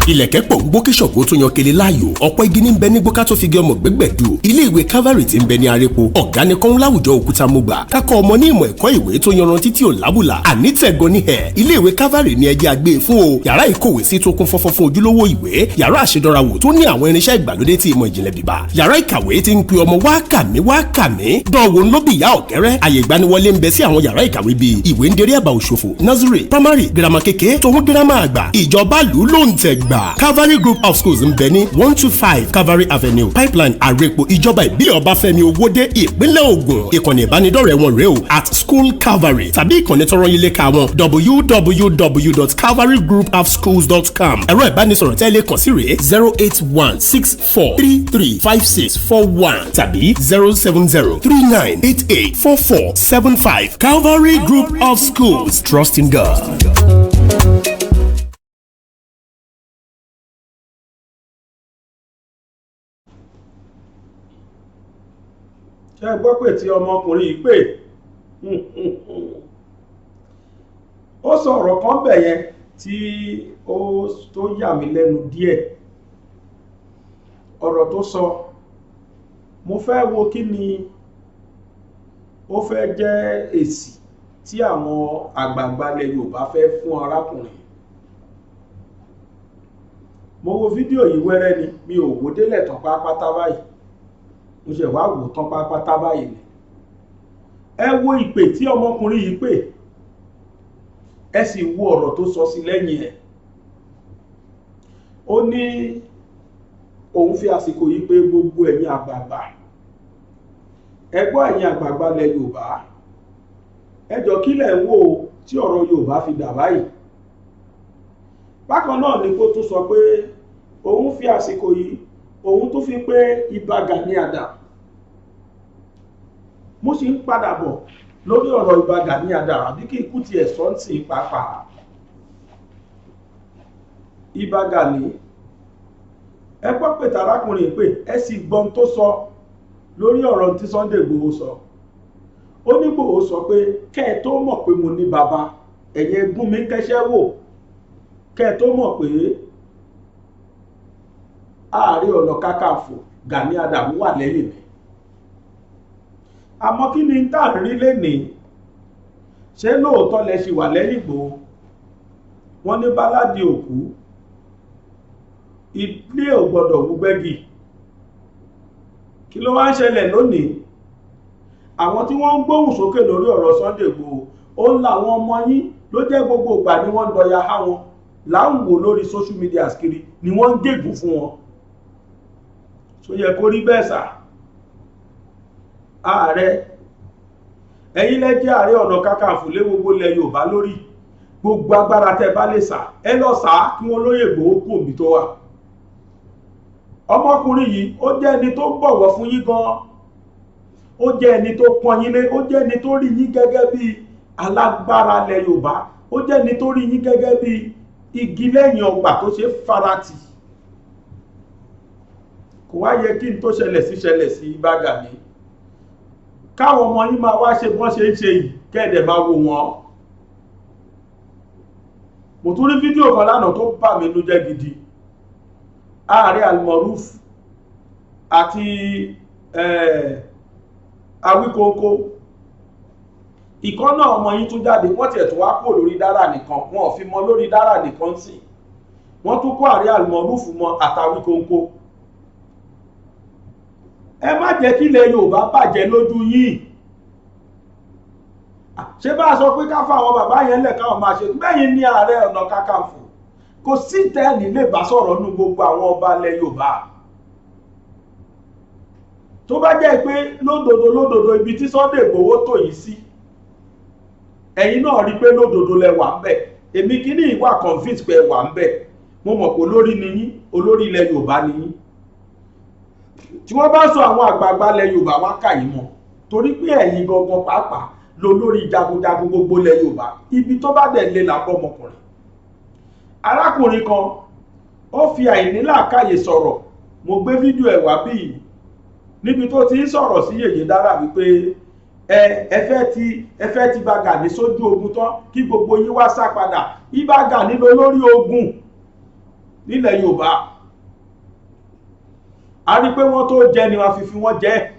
Ilẹ̀kẹ̀ pọ̀ ń gbó kí Ṣàngó tó yan kele láàyò ọ̀pọ̀ igi ní bẹ ní gbó ká tó fi gé ọmọ gbẹ́gbẹ̀dù ilé ìwé Calvary tí ń bẹ ní Arépo ọ̀gá ni kọ́ń láwùjọ òkúta mọ́gbà kákọ́ ọmọ ní ìmọ̀ ẹ̀kọ́ ìwé tó yanrantí tí ò lábùlà àní tẹ̀gàn ní ẹ̀ ilé ìwé Calvary ní ẹjẹ́ àgbé fún o yàrá ìkówèésí tó kún fọ́fọ́ fún ojúlówó ìwé yàrá àṣedọ́rawò tó ní àwọn irinṣẹ́ ìgbàlódé tí ìmọ̀ ìjìnlẹ̀ bíbá yàrá ìkàwé tí ń pe ọmọ wá kàmí dánwò ń lóbi ìyá ọ̀kẹ́rẹ́ àyè ìgbaniwọlé ń bẹ sí àwọn yàrá ìkàwé bíi ìwé ń derí àbá òṣòfò nursery primary girama kékeré tòun girama àgbà ìjọba lù ló ń tẹ̀ gbà Calvary Group of Schools ń bẹ ní 125 Calvary Avenue Pipeline Arepo ìjọba ìbílẹ̀ Ọbáfẹ́mi Owódé ìpínlẹ̀ Ògùn ìkànnì ìbánidọ́rẹ̀ẹ́ wọn rèé o @school Calvary tàbí ìkànnì tọrọ yín léka wọn www.calvarygroupofschools.com ẹ̀rọ ìbánisọ̀rọ̀ tẹ́lẹ̀ kàn sí rèé 08164335641 tàbí 07039884475 Calvary Group of Schools, trusting God. ṣé ẹ gbọ́ pé tí ọmọkùnrin yìí pè ó sọ ọ̀rọ̀ kan bẹ̀ yẹn tí tó yà mí lẹ́nu díẹ̀ ọ̀rọ̀ tó sọ mo fẹ́ wo kí ni ó fẹ́ jẹ́ èsì tí àwọn àgbààgbà ilẹ̀ Yorùbá fẹ́ fún arákùnrin. Mo wo fídíò yìí wẹ́rẹ́ ni mi ò wò délẹ̀ tán pátápátá báyìí mo ṣe wá wò tán pátápátá báyìí ni ẹ wo ìpè tí ọmọkùnrin yìí pè ẹ sì wo ọ̀rọ̀ tó sọ sí lẹ́yìn ẹ̀. Ó ní òun fi àsìkò yìí pé gbogbo ẹ̀yin àgbààgbà ẹ gbọ́ ẹ̀yin àgbààgbà ilẹ̀ Yorùbá ẹ jọ̀ọ́ kí lẹ̀ ń wò tí ọ̀rọ̀ Yorùbá fi dà báyìí. Bákan náà ni kó tún sọ pé òun fi àsìkò yìí òun tó fi pé Ìbà Gani Adams mo sì ń padà bọ̀ lórí ọ̀rọ̀ Ìbà Gani Adams àbí kí ikú tiẹ̀ sọ́ǹtì pàápàá. Ìbà Gani ẹ gbọ́ pé tarákùnrin pé ẹ sì gbọ́n tó sọ lórí ọ̀rọ̀ tí Sunday Igboho sọ. Ó ní Igboho sọ pé kẹ́ ẹ tó mọ̀ pé mo ní bàbá ẹ̀yẹ gún mi kẹ́sẹ́ wò, kẹ́ ẹ tó mọ̀ pé Ààrẹ Ọ̀nà Kakanfò Gani Adams wà lẹ́yìn mi. Àmọ́ kí ni tá à ń rí lénìí? Ṣé lóòótọ́ lẹ ṣì wà lẹ́yìn Igboho? Wọ́n ní báládì òkú ilé ò gbọ́dọ̀ wúgbẹ́gì. Kí ló wá ń ṣẹlẹ̀ lónìí? Àwọn tí wọ́n ń gbóhùn sókè lórí ọ̀rọ̀ Sunday Igboho ó ń la àwọn ọmọ yín ló jẹ́ gbogbo ìgbà ni wọ́n ń dọ̀yà há wọn láwùwò lórí social media kiri ni wọ́n ń gègùn fún wọn. Ṣó yẹ kó rí bẹ́ẹ̀ sà? Ààrẹ ẹ̀yin lẹ jẹ́ Ààrẹ Ọ̀nà Kakanfò lé gbogbo ilẹ̀ Yorùbá lórí. Gbogbo agbára tẹ́ bá lè sà ẹ lọ sà kí wọ́n lóye Igboho kú òmí tó wà. Ọmọkùnrin yìí ó jẹ́ ẹni tó bọ̀wọ̀ fún yín gan-an, ó jẹ́ ẹni tó pọ́n yín lé, ó jẹ́ ẹni tó rí yín gẹ́gẹ́ bí alágbára ilẹ̀ Yorùbá, ó jẹ́ ẹni tó rí yín gẹ́gẹ́ bí igi lẹ́yìn ọgbà tó ṣe farati. Kò wá yẹ kí n tó ṣẹlẹ̀ sí Ìbà Gani káwọn ọmọ yín máa wá ṣe bọ́n ṣe ń ṣe yìí kẹ́ẹ̀dẹ̀ máa wò wọ́n. Mo tún rí fídíò kan lánàá tó bà mí nú jẹ́ gidi. Ààrẹ Almoruf àti Awíkóńkó ìkan náà ọmọ yín tún jáde, wọ́n tiẹ̀ tún wá kó lórí dára nìkan, wọn ò fi mọ lórí dára nìkan sí, wọ́n tún kó Ààrẹ Almoruf mọ àtàwíkóńkó. Ẹ má jẹ́ kí ilẹ̀ Yorùbá bàjẹ́ lójú yín. Ṣé bá sọ pé ká fáwọn bàbá yẹn lẹ̀ káwọn máa ṣe bẹ́yìn ní Ààrẹ Ọ̀nà Kakanfò kò sí tẹ́ẹ̀nì lè bá sọ̀rọ̀ nú gbogbo àwọn ọba ilẹ̀ Yorùbá. Tó bá jẹ́ pé lódodo ibi tí Sunday Igboho tò yìí sí ẹ̀yin náà rí pé lódodo lẹ wà ń bẹ̀, èmi kí ní ìwà convince pé ẹ wà ń bẹ̀, mo mọ̀ pé olórí ni yín, olórí ilẹ̀ Yorùbá ni yín. Tí wọ́n bá sọ àwọn àgbààgbà ilẹ̀ Yorùbá wá kà yín mọ́ torí pé ẹ̀yin gangan pàápàá lolórí jagunjagun gbogbo ilẹ̀ Yorùbá, ibi tó bá dẹ̀ lé làbọ̀ ọmọkùnrin. Arákùnrin kan ó fi àìnílàákàyè sọ̀rọ̀, mo gbé fídíò ẹ̀ wá bí níbi tó ti ń sọ̀rọ̀ sí Yèyé Dára wípé ẹ fẹ́ ti Ìbà Gani sójú ogun tán kí gbogbo yín wá sá padà. Ìbà Gani ló lórí ogun nílẹ̀ Yorùbá. A rí pé wọ́n tó jẹ ni wọ́n fi wọ́n jẹ,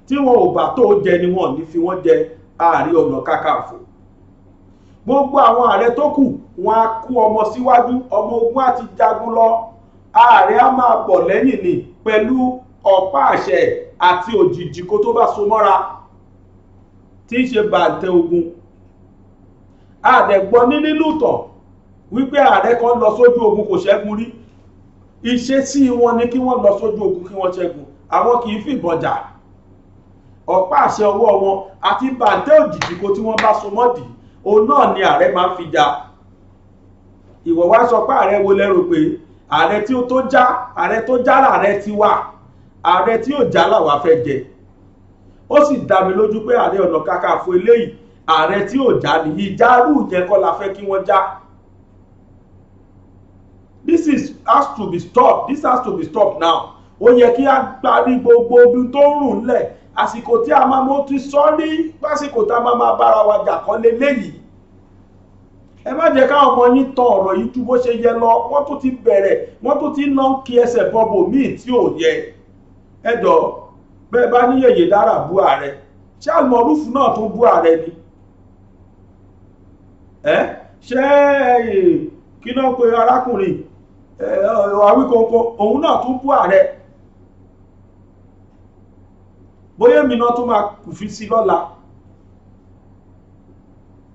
tí wọn ò bá tó jẹ ni wọ́n ní fi wọ́n jẹ Ààrẹ Ọ̀nà Kakanfò. Gbogbo àwọn ààrẹ tó kù wọn á kú ọmọ síwájú, ọmọ ogun àti jagun lọ, ààrẹ á máa bọ̀ lẹ́yìn ni pẹ̀lú ọ̀pá àṣẹ àti òjìji kó tó bá so mọ́ra tí ń ṣe bàǹtẹ̀ ogun. Àdẹ̀gbọ́n nínú ìtàn wípé ààrẹ kan lọ sójú ogun kò ṣẹ́gun rí. Ìṣesí wọn ni kí wọ́n lọ sójú ogun kí wọ́n ṣẹ́gun, àwọn kì í fìbọn jà. Ọ̀pá àṣẹ ọwọ́ wọn àti bàǹtẹ̀ òjìji kó tí wọ́n bá so mọ́dì òun náà ni ààrẹ máa ń fi jà. Ìwọ wá sọ pé ààrẹ wo lẹ́rù pé ààrẹ tí ó tó já, ààrẹ tó já làárẹ̀ ti wà, ààrẹ tí ò já làwa fẹ́ jẹ. Ó sì dá mi lójú pé Ààrẹ Ọ̀nà Kakanfò eléyìí ààrẹ tí ò já ní ìjárù yẹn kọ́ la fẹ́ kí wọ́n já. This has to be stopped. This has to be stopped now. Ó yẹ kí a parí gbogbo obi tó ń rùn lẹ̀. Àsìkò tí a máa mọ́ ti sọ́rí lásìkò tá a máa bára wa jà kan léléyìí. Ẹ má jẹ́ káwọn ọmọ yín tọ ọ̀rọ̀ yìí tú bó ṣe yẹ lọ. Wọ́n tún ti bẹ̀rẹ̀, wọ́n tún ti ná kí ẹsẹ̀ bọ́bọ̀ míì tí ò yẹ. Ẹ jọ̀ọ́ bẹ́ẹ̀ bá ní Yèyé Dára bú ààrẹ, ṣé Almoruf náà tún bú ààrẹ ni? Ṣé kí náà pé arákùnrin Awíkóńkó òun náà tún bú ààrẹ? Bóyá mi náà tún máa kù fi sí lọ́la.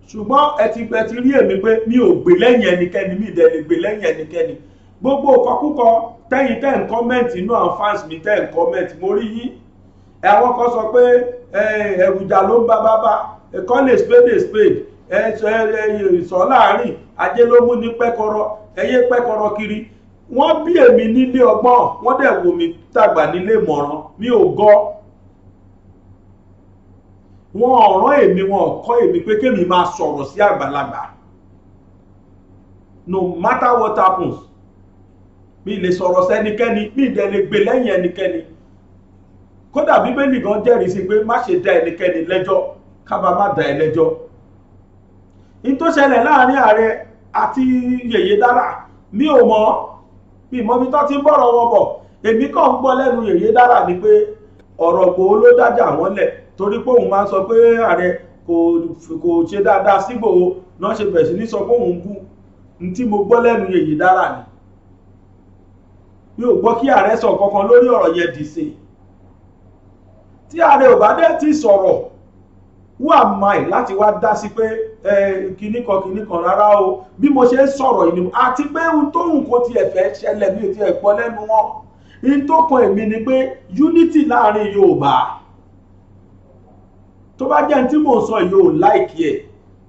Ṣùgbọ́n ẹ ti rí èmi pé mi ò gbè lẹ́yìn ẹnikẹ́ni, mi ìdẹ̀ lè gbè lẹ́yìn ẹnikẹ́ni. Gbogbo òkọkúkọ tẹ́yìn tẹ́ ń kọ́mẹ́ǹtì inú àwọn fans mi tẹ́ ń kọ́mẹ́ǹtì, mo rí yín. Àwọn kan sọ pé ẹ̀rùjà ló ń bá bábá, ẹ̀kọ́ lè spade, ìsọ̀ láàrin, ajé ló mú ní pẹ́kọrọ, ẹyẹ pẹ́kọrọ kiri. Wọ́n bí èmi nílé ọgbọ́n, wọ́n dẹ̀ wò mí tàgbà nílé ìmọ̀ràn, mi ò gọ́. wọn ọ̀ràn èmi wọn ọ̀kọ́ èmi pé kémi máa sọ̀rọ̀ sí àgbàlagbà no matter what happens mi lè sọ̀rọ̀ sẹ́nikẹ́ni mi dẹ̀ lè gbé lẹ́yìn ẹnikẹ́ni kódà bíbélì gan jẹ́rìí sí pé má ṣe dá ẹnikẹ́ni lẹ́jọ́ kábà má dá ẹ lẹ́jọ́ in tó ṣẹlẹ̀ láàrin ààrẹ àti Yèyé Dára mi ò mọ̀ mi mọ̀ bí tó ti ń bọ̀rọ̀ wọn bọ̀ èmi kàn ń gbọ́ lẹ́nu Yèyé Dára ni pé ọ̀rọ̀ Ìgbòho ló dájà wọ́n lẹ̀ torí pé òun máa ń sọ pé ààrẹ kò ṣe dáadáa sí Ìgbòho náà ṣe bẹ̀rẹ̀ sí ní sọ pé òun bú ní tí mo gbọ́ lẹ́nu Yèyé Dára ni mi ò gbọ́ kí ààrẹ sọ kankan lórí ọ̀rọ̀ yẹn dì sí tí ààrẹ ò bá dé tí sọ̀rọ̀ who am I láti wá dá sí pé kinní kan rárá o bí mo ṣe ń sọ̀rọ̀ yìí àti pé ohun tó hùn kó tiẹ̀ fẹ́ ṣẹlẹ̀ mi ò tiẹ̀ gbọ́ lẹ́nu wọn in tó kan èmi ni pé unity láàrin Yorùbá tó bá jẹ́ tí mò ń sọ yóò láìkí ẹ̀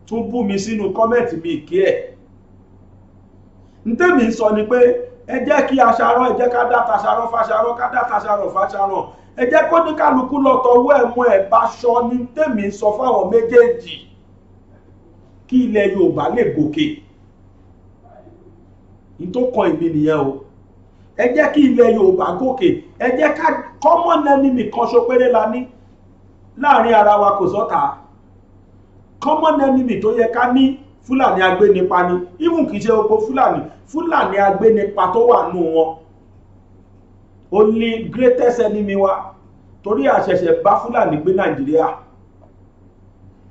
tún bú mi sínú kọ́mẹ̀ntì mi kí ẹ̀ ntẹ́mi ń sọ ni pé ẹ jẹ́ kí aṣarọ́ ẹ jẹ́ ká dá taṣarọ́ fáṣarọ́ ká dá taṣarọ́ fáṣarọ́ ẹ jẹ́ kó ní kálukú lọ tọwọ́ ẹ̀mú ẹ̀ bá ṣọ ní tèmi ń sọ fáwọn méjèèjì kí ilẹ̀ Yorùbá lè gòkè ní tó kan ìbí nìyẹn o ẹ jẹ́ kí ilẹ̀ Yorùbá gòkè ẹ jẹ́ ká common enemy kan ṣo péré la ní láàrin ara wa kò sọ́ta common enemy tó yẹ ká ní Fúlàní agbénipa ni even kìí ṣe gbogbo Fúlàní agbénipa tó wà nù wọn ó ní greatest enemy wa torí àṣẹ̀ṣẹ̀ bá Fúlàní gbé Nàìjíríà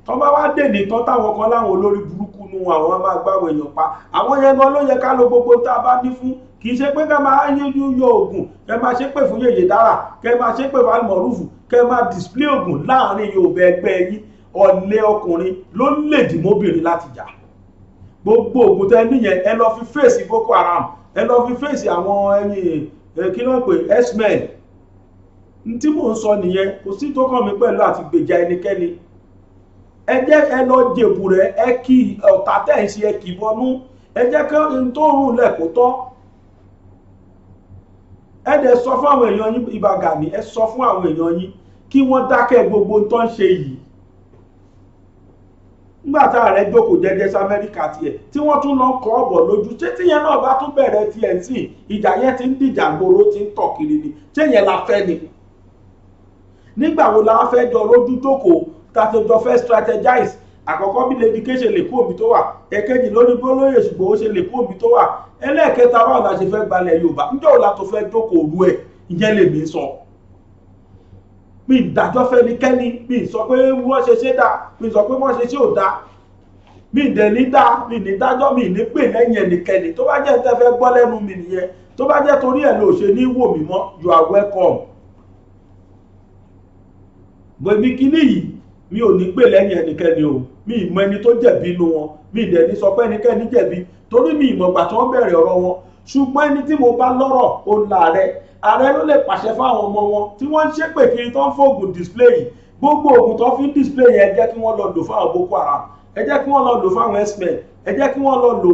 tó bá wá dè ní tán táwọn kan láwọn olórí burúkú nu àwọn máa gbáwọn èèyàn pa àwọn yẹn gan ló yẹ ká lo gbogbo tá a bá ní fún kìí ṣe pé ká máa yọ oògùn kẹ máa ṣépè fún Yèyé Dára kẹ máa ṣépè fún Almoruf kẹ máa display oògùn láàrin Yorùbá ẹgbẹ́ yín ọ̀lẹ ọkùnrin ló lè dì mọ́bìnrin láti jà gbogbo oògùn tẹ níyẹn ẹ lọ fi fèsì Boko Haram ẹ lọ fi fèsì àwọn ẹyin kí ló ń pè x-men tí mò ń sọ nìyẹn kò sí tó kàn mí pẹ̀lú àti gbèjà ẹnikẹ́ni ẹ jẹ́ ẹ lọ jèbù rẹ̀ ẹ kí ọ̀tá tẹ̀ ń ṣe ẹ kì í bọnú ẹ jẹ́ kí n tó rùn lẹ́kọ̀ọ́ tọ́ ẹ dẹ̀ sọ fún àwọn èèyàn yín Ìbà Gani ẹ sọ fún àwọn èèyàn yín kí wọ́n dákẹ́ gbogbo tó ń ṣe yìí nígbàtà rẹ̀ jókòó jẹ́jẹ́ sí Amẹ́ríkà tiẹ̀ tí wọ́n tún lọ kọ́ ọ̀bọ̀ lójú ṣé tíyẹn náà bá tún bẹ̀rẹ̀ tiẹ̀ sí ìjà yẹn ti ń dìjà gbòòrò ti ń tọ̀ kiri ni ṣé yẹn la fẹ́ ni nígbà wo la fẹ́ jọ lójú jókòó tàbí jọ fẹ́ strategize àkọ́kọ́ bí education lè kó omi tó wà ẹ̀kejì lórí bólóyè ṣùgbọ́n ó ṣe lè kó omi tó wà ẹlẹ́ẹ̀kẹta báwo la ṣe fẹ́ gbalẹ̀ Yorùbá níjọ́ wo la tó fẹ́ jókòó òru ẹ̀ ìyẹn lè mí sọ mi ìdájọ́ fẹ́nikẹ́ni mi sọ pé wọ́n ṣe dá mi sọ pé wọ́n ṣe ò dá mi ìdẹ̀ ní dá mi ní dájọ́ mi ní pè lẹ́yìn ẹnikẹ́ni tó bá jẹ́ tẹ́ fẹ́ gbọ́ lẹ́nu mi nìyẹn tó bá jẹ́ torí ẹ̀ ló ṣe ní wò mí mọ́ you are welcome gbèmí kíní yìí mi ò ní pè lẹ́yìn ẹnikẹ́ni o mi ìmọ̀ ẹni tó jẹ̀bi inú wọn mi ìdẹ̀ ní sọ pé ẹnikẹ́ni jẹ̀bi torí mi ìmọ̀gbà tí wọ́n bẹ̀rẹ̀ ọ̀rọ̀ wọn ṣùgbọ́n ẹni tí mo bá lọ́rọ̀ ó la ààrẹ ló lè pàṣẹ fáwọn ọmọ wọn tí wọ́n ń ṣépè kiri tó ń fògùn display yìí gbogbo ògùn tó fi ń display yẹn ẹ jẹ́ kí wọ́n lọ lò fáwọn Boko Haram ẹ jẹ́ kí wọ́n lọ lò fáwọn x-men ẹ jẹ́ kí wọ́n lọ lò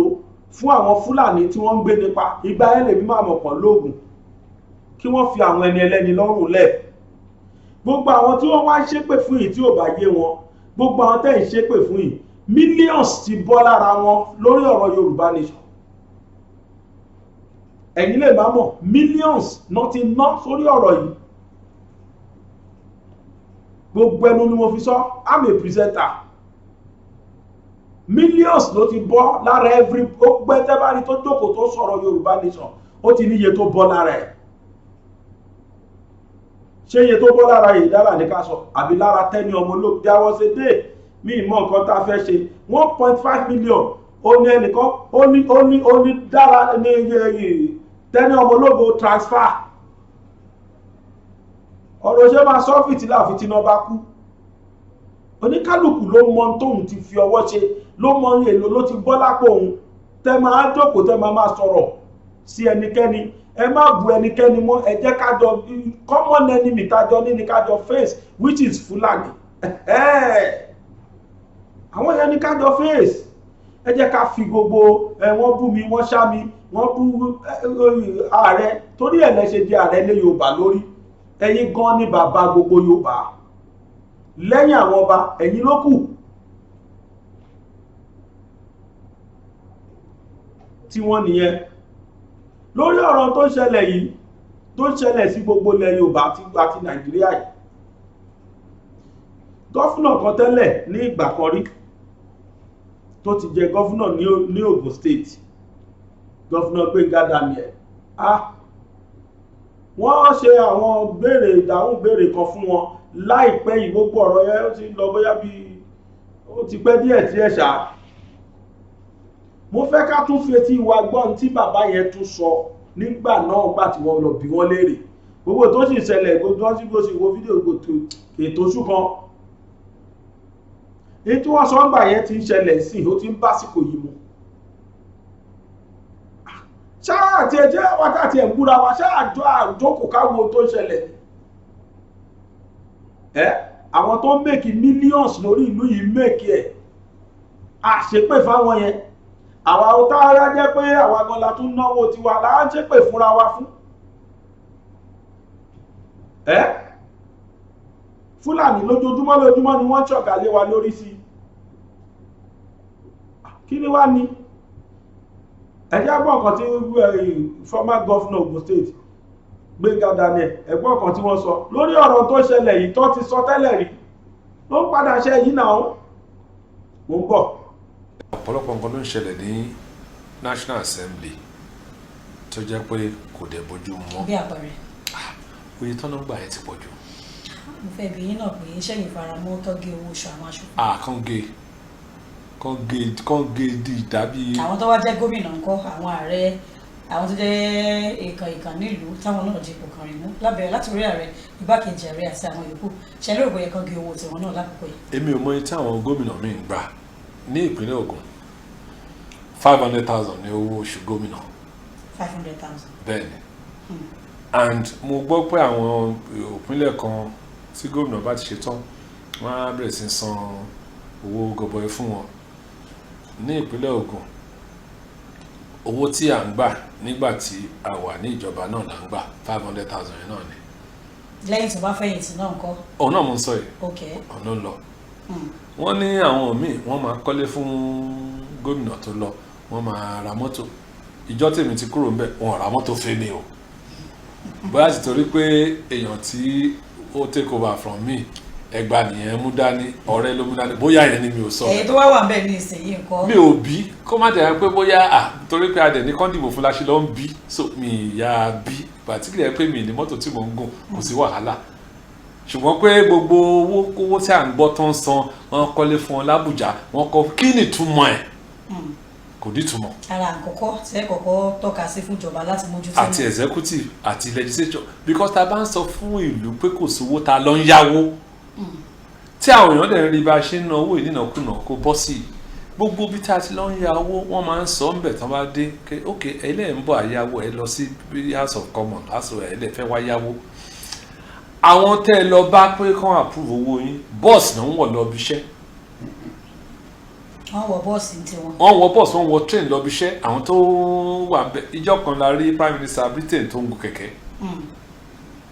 fún àwọn Fúlàní tí wọ́n ń gbé nípa ìgbà ẹ̀ lèmi máa mọ̀ pọ̀ lóògùn kí wọ́n fi àwọn ẹni ẹlẹ́ni lọ́rùn lẹ̀ gbogbo àwọn tí wọ́n wá ń ṣépè fún yìí tí ò bá yé wọn gbogbo àwọn tẹ́ ń ṣépè fún yìí millions ti bọ́ lára wọn lórí ọ̀rọ̀ Yorùbá nation ẹ̀yin lè má mọ̀ millions náà ti ná sórí ọ̀rọ̀ yìí gbogbo ẹnu ni mo fi sọ I'm a presenter millions ló ti bọ́ lára every ọgbẹ́ tẹ́bárí tó jókòó tó sọ̀rọ̀ Yorùbá nation ó ti níye tó bọ́ lára ẹ̀ ṣé iye tó bọ́ lára Yèyé Dára ní ká sọ àbí lára Tẹ́ni Ọmọlógo jáwọ́ ṣe dé mi ìmọ̀ nǹkan tá a fẹ́ ṣe 1.5 million ó ní ẹnìkan ó ní Dára ní Tẹ́ni Ọmọlógo transfer ọ̀rọ̀ ṣe máa sọ́fìtì láàfin tí náà bá kú oníkálùkù ló mọ tóun ti fi ọwọ́ ṣe ló mọ èlò ló ti bọ́ lápò òun tẹ́ máa jókòó tẹ́ máa sọ̀rọ̀ sí ẹnikẹ́ni ẹ má bu ẹnikẹ́ni mọ́ ẹ jẹ́ kájọ common enemy tájọ ní kájọ face which is Fúlàní àwọn yẹn ní kájọ face ẹ jẹ́ ká fi gbogbo wọ́n bú mi wọ́n ṣá mi wọ́n bú ààrẹ torí ẹ̀ lẹ́ ṣe di ààrẹ lé Yorùbá lórí ẹ̀yin gan ni bàbá gbogbo Yorùbá lẹ́yìn àwọn ọba ẹ̀yin ló kù tí wọ́n nìyẹn. Lórí ọ̀rọ̀ tó ṣẹlẹ̀ yìí tó ṣẹlẹ̀ sí gbogbo ilẹ̀ Yorùbá àti Nàìjíríà yìí, gọ́fúnà kan tẹ́lẹ̀ ní ìgbà kan rí tó ti jẹ gọ́fúnà ní Ògùn State, gọ́fúnà Gbénga Daniel, wọ́n ṣe àwọn ìdáhùn béèrè kan fún wọn láìpẹ́ yìí. Gbogbo ọ̀rọ̀ yẹn ó ti lọ bóyá bí ó ti pẹ́ díẹ̀ tí ẹ̀ ṣá. Mo fẹ́ ká tún fi etí wa gbọ́n tí bàbá yẹn tún sọ nígbà náà gbà tí wọ́n lọ bí wọ́n léèrè gbogbo tó sì ṣẹlẹ̀ gbogbo wọn tí gbogbo sì wo fídíò gbogbo ètò oṣù kan. Èyí tí wọ́n sọ ń gbà yẹn ti ń ṣẹlẹ̀ sí ó ti ń básìkò yìí mu. Ṣáà tí ẹ jẹ́ wákàtí ẹ̀ ń búra wa, ṣáà àjókòó káwo tó ń ṣẹlẹ̀. Àwọn tó ń mẹ́kì millions lórí ìlú yìí mẹ́kì ẹ̀ àṣepè fáwọn yẹn. Àwa ó tààrà jẹ́ pé àwa gan la tún náwó tiwa là ń ṣépè fúnra wa fún. Fúlàní lójoojúmọ́ ni wọ́n ṣọ̀gá lé wa lórí sí. Kí ni wá ní? Ẹjẹ́ gbọ́n kan tí former governor Ogun State Gbénga Daniel ẹgbọ́n kan tí wọ́n sọ lórí ọ̀rọ̀ tó ṣẹlẹ̀ yìí tó ti sọ tẹ́lẹ̀ rí ló ń padà ṣe yìí náà. Mo ń bọ̀. Ọ̀pọ̀lọpọ̀ nǹkan ló ń ṣẹlẹ̀ ní National Assembly tó jẹ́ pé kò dẹ̀ bójú mọ́. Bí àpẹẹrẹ. Oye tọ́nà gbà yẹn ti pọ̀ jù. Mo fẹ́ bi yín náà pé iṣẹ́ yìí faramọ́ tọ́gé owó oṣù àwọn aṣòfin. Kàn gé di ìdábí. Àwọn tó wá jẹ́ gómìnà ńkọ́, àwọn ààrẹ, àwọn tó jẹ́ ìkàn nílùú táwọn náà di ipò kan rìn mú lábẹ́rẹ́ láti orí ààrẹ, igbákejì ààrẹ àti àwọn yòókù. Ṣé lóògbé yẹ kàn gé owó tiwọn náà lákòókò yìí? Èmi ò mọ iye tí àwọn gómìnà mi ń gbà ní ìpínlẹ̀ Ògùn. 500,000 ní owó oṣù gómìnà. 500,000. Bẹ́ẹ̀ni. And mo gbọ́ pé àwọn ìpínlẹ̀ kan tí gómìnà bá ti ṣe tán wọ́n á bẹ̀rẹ̀ sí san owó gọbọi fún wọn. Ní ìpínlẹ̀ Ògùn owó tí à ń gbà nígbà tí a wà ní ìjọba náà là ń gbà 500,000 yẹn náà ni. Lẹ́yìn tó bá fẹ̀yìntì náà ńkọ́? Òun náà mo ń sọ yìí. Okay. Ọ̀nà ń lọ. Wọ́n ní àwọn míì wọ́n máa kọ́lé fún gómìnà tó lọ, wọ́n máa ra mọ́tò. Ìjọ́ tèmi ti kúrò ńbẹ̀ wọ́n ra mọ́tò fẹ́ mi o. Bóyá sì torí pé èèyàn tí ó take over from me ẹgbà nìyẹn mú dání, ọ̀rẹ́ ló mú dání, bóyá yẹn ni mi ò sọ. Èyí tó wá wà ńbẹ̀ ní ìsinyìí ńkọ́? Mi ò bí kó má tẹ̀yà pé bóyá torí pé adẹ̀ ní kọ́ndìbò fún láṣẹ ló ń bí, so mi ìyá bí pàtíkìlẹ̀ pé mi ní mọ́tò tí mò ń gùn kò sí wàhálà. Ṣùgbọ́n pé gbogbo owó tí à ń gbọ́ tó ń san wọ́n kọ́lé fún ọ l'Ábùjá wọ́n kọ́ kí ni túmọ̀ ẹ̀ kò ní túmọ̀. Ara àkọ́kọ́ tẹ́ kọ́kọ́ tọ́ka sí fún ìjọba láti mójútó. Àti executive àti legislature because ta bá ń sọ fún ìlú pé kò sówó ta lọ ń yáwó tí àwọn èèyàn dẹ̀ ń rí bá a ṣe ń ná owó ìnínàkúnà kó bọ́ sí i gbogbo bí tá a ti lọ ń ya owó wọ́n máa ń sọ ń bẹ̀ tán bá dé ok ẹlẹ́ ń bọ̀ àyáwó ẹ lọ sí House of Commons House of ẹlẹ́ fẹ́ wá yáwó àwọn tẹ́ ẹ lọ bá pé kán approve owó yín bọ́ọ̀sì náà ń wọ̀ lọ bí iṣẹ́. Wọ́n wọ bọ́ọ̀sì ní tiwọn. Wọ́n wọ bọ́ọ̀sì wọ́n wọ train lọ bí iṣẹ́ àwọn tó wà bẹ́ẹ̀ ìjọ kan la rí Prime Minister Britain tó ń gun kẹ̀kẹ́.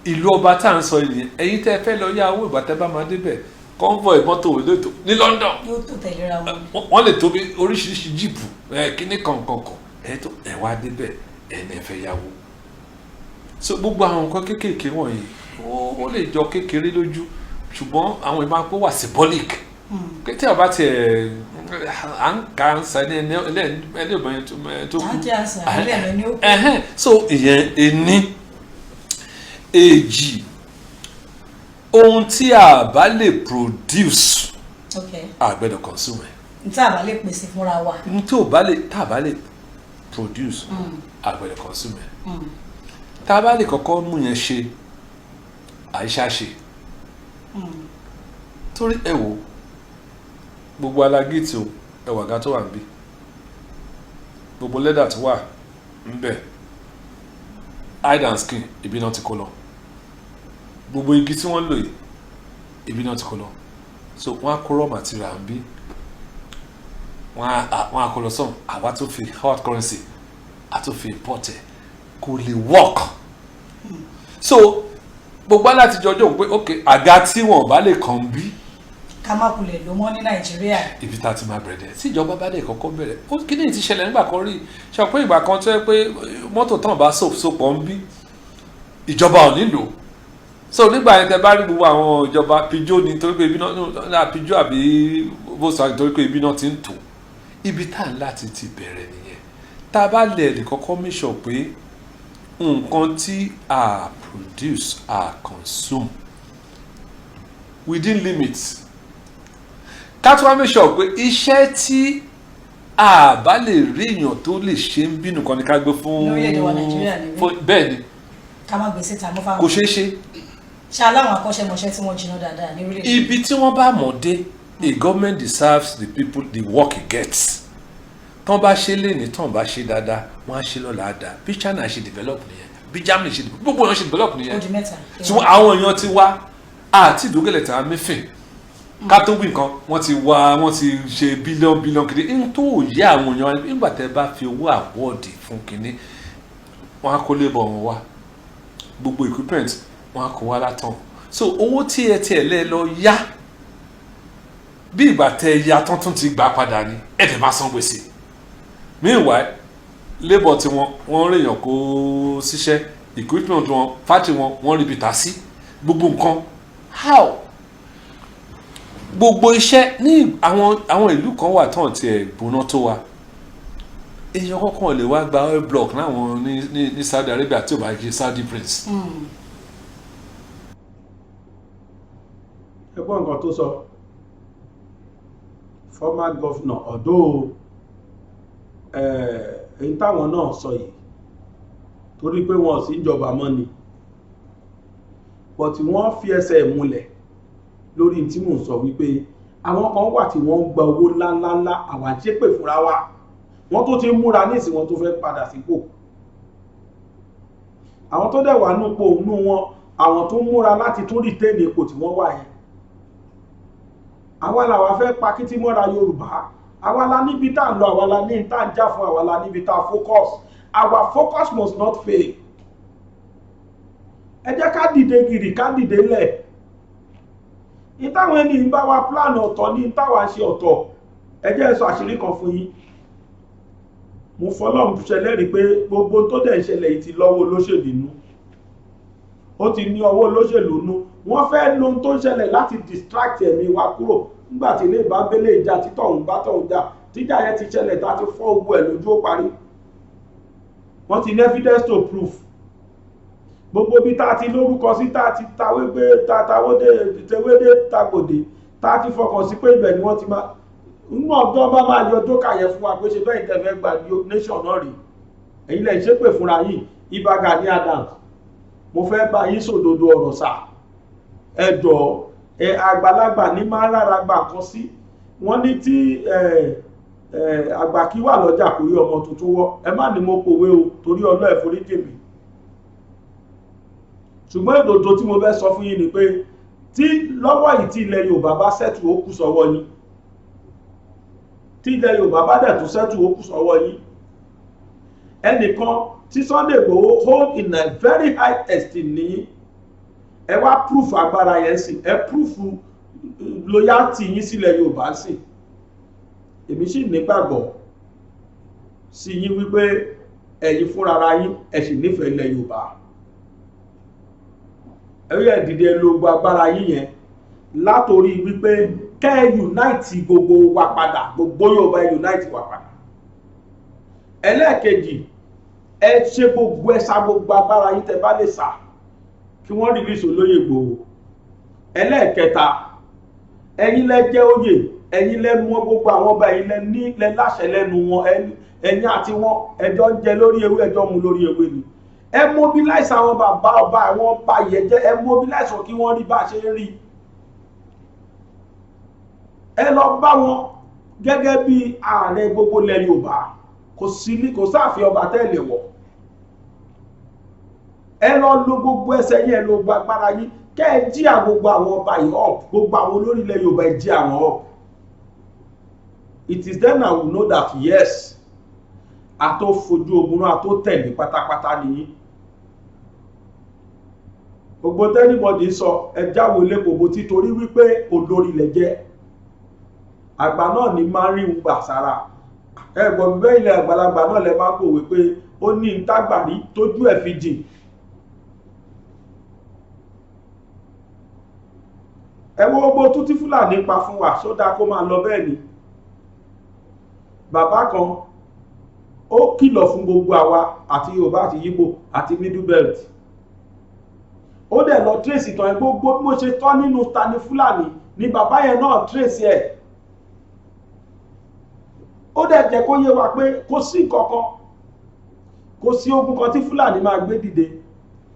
Ìlú ọba tá à ń sọ yìí ẹ̀yin tẹ́ ẹ fẹ́ lọ yá owó ìgbà tẹ́ bá máa débẹ̀ convoy mọ́tò lẹ́tọ̀ ní London. Yóò tó tẹ̀léra wọn. Wọ́n lè tóbi oríṣiríṣi jíìpù kíní kankan ẹ wá débẹ̀ ẹni ẹ fẹ́ yáwó. So gbogbo àwọn nǹkan kéékèèké wọ̀nyí ó lè jọ kékeré lójú ṣùgbọ́n àwọn ìbá pé wà symbolic. Tí a bá tiẹ̀ à ń kà ń sa ẹlẹ́ẹ̀bọ̀n tó kú. À ń jẹ́ àṣà ẹlẹ́ẹ̀mẹ́ ní ó kú. So ìyẹn ení èjì ohun tí a bá lè produce a gbọ́dọ̀ consume. N tí a bá lè pèsè fúnra wa. N tí a bá lè produce a gbọ́dọ̀ consume. Tá a bá lè kọ́kọ́ mú yẹn ṣe àìṣá ṣe. Torí ẹ wò gbogbo alágìtì o ẹwà ga tó wà níbí gbogbo lẹ́dà tó wà ńbẹ̀ hide and skin ibi náà ti kó lọ gbogbo igi tí wọ́n lò yìí ibi náà ti kó lọ so wọ́n á kó raw material ń bí wọ́n á kó lọ sọ́n àwa tó fi hard currency àtó fi import ẹ̀ kò lè work so gbogbo aláti jọjọ́ pé ok àga tí wọ́n bá lè kàn bí ká má kulẹ̀ ló mọ́ ní Nàìjíríà. Ibi tá a ti máa bẹ̀rẹ̀ dẹ̀ tí ìjọba bá dẹ̀ kọ́kọ́ bẹ̀rẹ̀ kí ni ti ṣẹlẹ̀ nígbà kan rí ṣe pé ìgbà kan tó yẹ pé mọ́tò tán bá sopọ̀ ń bí ìjọba ò nílò so nígbà yẹn tẹ bá rí gbogbo àwọn ìjọba pijó ni torí pé ibi náà pijó àbí bóṣà torí pé ibi náà ti ń tò ibi tá à ń láti ti bẹ̀rẹ̀ nìyẹn tá a bá lẹ̀ lè kọ́kọ́ make sure pé nǹkan tí a produce a consume within limits ká tó wá make sure pé iṣẹ́ tí a bá lè rí èèyàn tó lè ṣe ń bínú kan ní ká gbé fún lórílẹ̀-èdè wa Nàìjíríà ni bẹ́ẹ̀ ni ká má gbèsè tà mọ́ fáwọn kò ṣeé ṣe. ṣe aláwọn akọ́ṣẹ́mọṣẹ́ tí wọ́n jiná dáadáa ní orílẹ̀-èdè. Ibi tí wọ́n bá mọ̀ dé a government deserves the people the work it gets tán bá ṣe lé ní tán bá ṣe dáadáa wọ́n á ṣe lọ́la dáa bí China ṣe develop nìyẹn bí Germany ṣe develop gbogbo èèyàn ṣe develop nìyẹn ó di mẹ́ta. tí àwọn èèyàn ti wá àti ìdókèlè tí a mẹ́fìn ká tó wí nǹkan wọ́n ti wá wọ́n ti ṣe bílíọ̀n kìíní ní tó yẹ àwọn èèyàn nígbà tẹ́ bá fi owó àwọ́ọ̀dì fún kìíní wọ́n á kó lébọ̀ wọn wá gbogbo equipment wọ́n á kó wá látàn so owó tí ẹ tiẹ̀ lẹ́ lọ yá bí ìgbà tẹ́ ya tán tún ti gbà padà ni ẹ̀ dẹ̀ máa san gbèsè meanwhile labour tí wọ́n rèèyàn kó síṣẹ́ equipment wọn factory wọ́n rí bìtà sí gbogbo nǹkan how gbogbo iṣẹ́ ní àwọn ìlú kan wà tán tiẹ̀ gbóná tó wa èèyàn kọ̀ọ̀kan lè wá gba oil block láwọn ní Saudi Arabia tí ò bá jẹ́ Saudi prince. ẹ gbọ́ nǹkan tó sọ former governor ọ̀dọ́ èyí táwọn náà sọ yìí torí pé wọn ò sí ìjọba mọ́ ni but wọ́n fi ẹsẹ̀ múlẹ̀ lórí tí mò ń sọ wípé àwọn kan wà tí wọ́n ń gba owó ńláńláńlá àwọn àṣepè fúnra wa wọ́n tó ti ń múra nísìn wọn tó fẹ́ padà sípò àwọn tó dẹ̀ wà nípò nú wọn àwọn tó ń múra láti tún rìtẹ́ẹ̀nì ipò tí wọ́n wà yẹn àwa làwa fẹ́ pa kítí mọ́ra Yorùbá àwa la níbi tá à ń lọ àwa la ní tá à ń jà fún àwa la níbi tá a focus our focus must not fail ẹ jẹ́ ká dìde gìrì ká dìde lẹ̀ ìtàwọn ẹni ń bá wa plan ọ̀tọ̀ ní ìtàwà ṣe ọ̀tọ̀ ẹ jẹ́ sọ àṣírí kan fún yín mo fọlọ́run ṣẹlẹ́rìí pé gbogbo tó dẹ̀ ṣẹlẹ̀ yìí ti lọ́wọ́ olóṣèlú nú ó ti ní ọwọ́ olóṣèlú nú wọ́n fẹ́ lo ohun tó ṣẹlẹ̀ láti distract ẹ̀mí wa kúrò nígbà tí ilé ìbábélé ìjà títọ̀hún bá tọ̀hún jà tíjà yẹn ti ṣẹlẹ̀ tá ti fọ́ ogun ẹ̀ lójú ó parí wọ́n ti ní evidence to prove gbogbo bí tá ti lórúkọ sí tá ti tawégbé tàtàwódé tẹwédé tàgbòdè tá ti fọkàn sí pé ibẹ̀ ni wọ́n ti máa nínú ọ̀dọ́ bá máa yọ dókà yẹn fún wa pé ṣe bẹ́ẹ̀ tẹ̀fẹ́ gba nation náà rí èyí lẹ̀ ṣépè fúnra yìí Ìbà Gani Adams mo fẹ́ bá yín sòdodo ọ̀rọ̀ sà ẹ̀dọ̀ àgbàlagbà ní máa ń rárá gbà kan sí wọ́n ní tí àgbà kí wà lọ́jà kò rí ọmọ tuntun wọ́ ẹ má ní mo pòwe o torí ọlọ́ ẹ̀forí tèmi ṣùgbọ́n ìdòdó tí mo fẹ́ sọ fún yín ni pé tí lọ́wọ́ yìí tí ilẹ̀ Yorùbá bá sẹ́tù ó kù sọ́wọ́ yín tí ilẹ̀ Yorùbá bá dẹ̀ tún sẹ́tù ó kù sọ́wọ́ yín ẹnìkan tí Sunday Igboho hold in a very high esteem ní ẹ wá proof agbára yẹn sí ẹ proof loyalty yín sílẹ̀ Yorùbá sí èmi sì nígbàgbọ́ sí yín wípé ẹ̀yin fúnra yín ẹ sì nífẹ̀ẹ́ ilẹ̀ Yorùbá ẹ̀rí ẹ̀dìdẹ ló gba agbára yín yẹn látòrí wípé kẹ́ ẹ unite gbogbo wa padà gbogbo Yorùbá unite wa padà ẹlẹ́ẹ̀kejì ẹ ṣe gbogbo ẹ̀sà gbogbo agbára yín tẹ́ bá lè sà kí wọ́n release Olóyè Ìgbòho ẹlẹ́ẹ̀kẹta ẹ̀yin lẹ jẹ́ oyè ẹ̀yin lẹ mọ̀ gbogbo àwọn ọba ẹ̀yin lẹ ní lẹ láṣẹ lẹ́nu wọn ẹ̀yin àti wọn ẹjọ́ ń jẹ lórí ewé ẹjọ́ mu lórí ewé ni ẹ mobilize àwọn bàbá ọba àwọn ọba yẹn jẹ ẹ mobilize wọn kí wọ́n rí bá a ṣe ń rí ẹ lọ bá wọn gẹ́gẹ́ bí ààrẹ gbogbo ilẹ̀ Yorùbá kò sáàfin ọba tẹ́lẹ̀ wọ̀ ẹ lọ lo gbogbo ẹsẹ̀ yẹn lọ gba agbára yín kẹ́ ẹ jí gbogbo àwọn ọba yìí up gbogbo àwọn olórí ilẹ̀ Yorùbá ẹ jí àwọn up it is then I will know that yes àtó fojú ogun náà àtó tẹ̀lé pátápátá nìyí gbogbo tẹ́nibọ̀dì sọ ẹ jáwé lẹ́kọ̀ọ́ títorí wípé olórí lẹ jẹ́ àgbà náà ní máa ń rí ń gbà sára ẹ̀gbọ́n bẹ́ẹ̀ ilẹ̀ àgbàlagbà náà lẹ máa pòwe pé ó ní ń tágbàrí tójú ẹ̀ fi jìn. ẹ wo gbogbo tútí Fúlàní pa fún wa sódà kó máa lọ bẹ́ẹ̀ ni. bàbá kan ó kìlọ̀ fún gbogbo àwa àti Yorùbá àti Yíbò àti Middle Belt. ó dẹ̀ lọ tírèsì tán gbogbo bí mo ṣe tọ́ nínú Tani Fúlàní ni bàbá yẹn náà tírèsì ẹ̀. ó dẹ̀ jẹ́ kó yé wa pé kò sí nǹkankan, kò sí ogun kan tí Fúlàní máa gbé dìde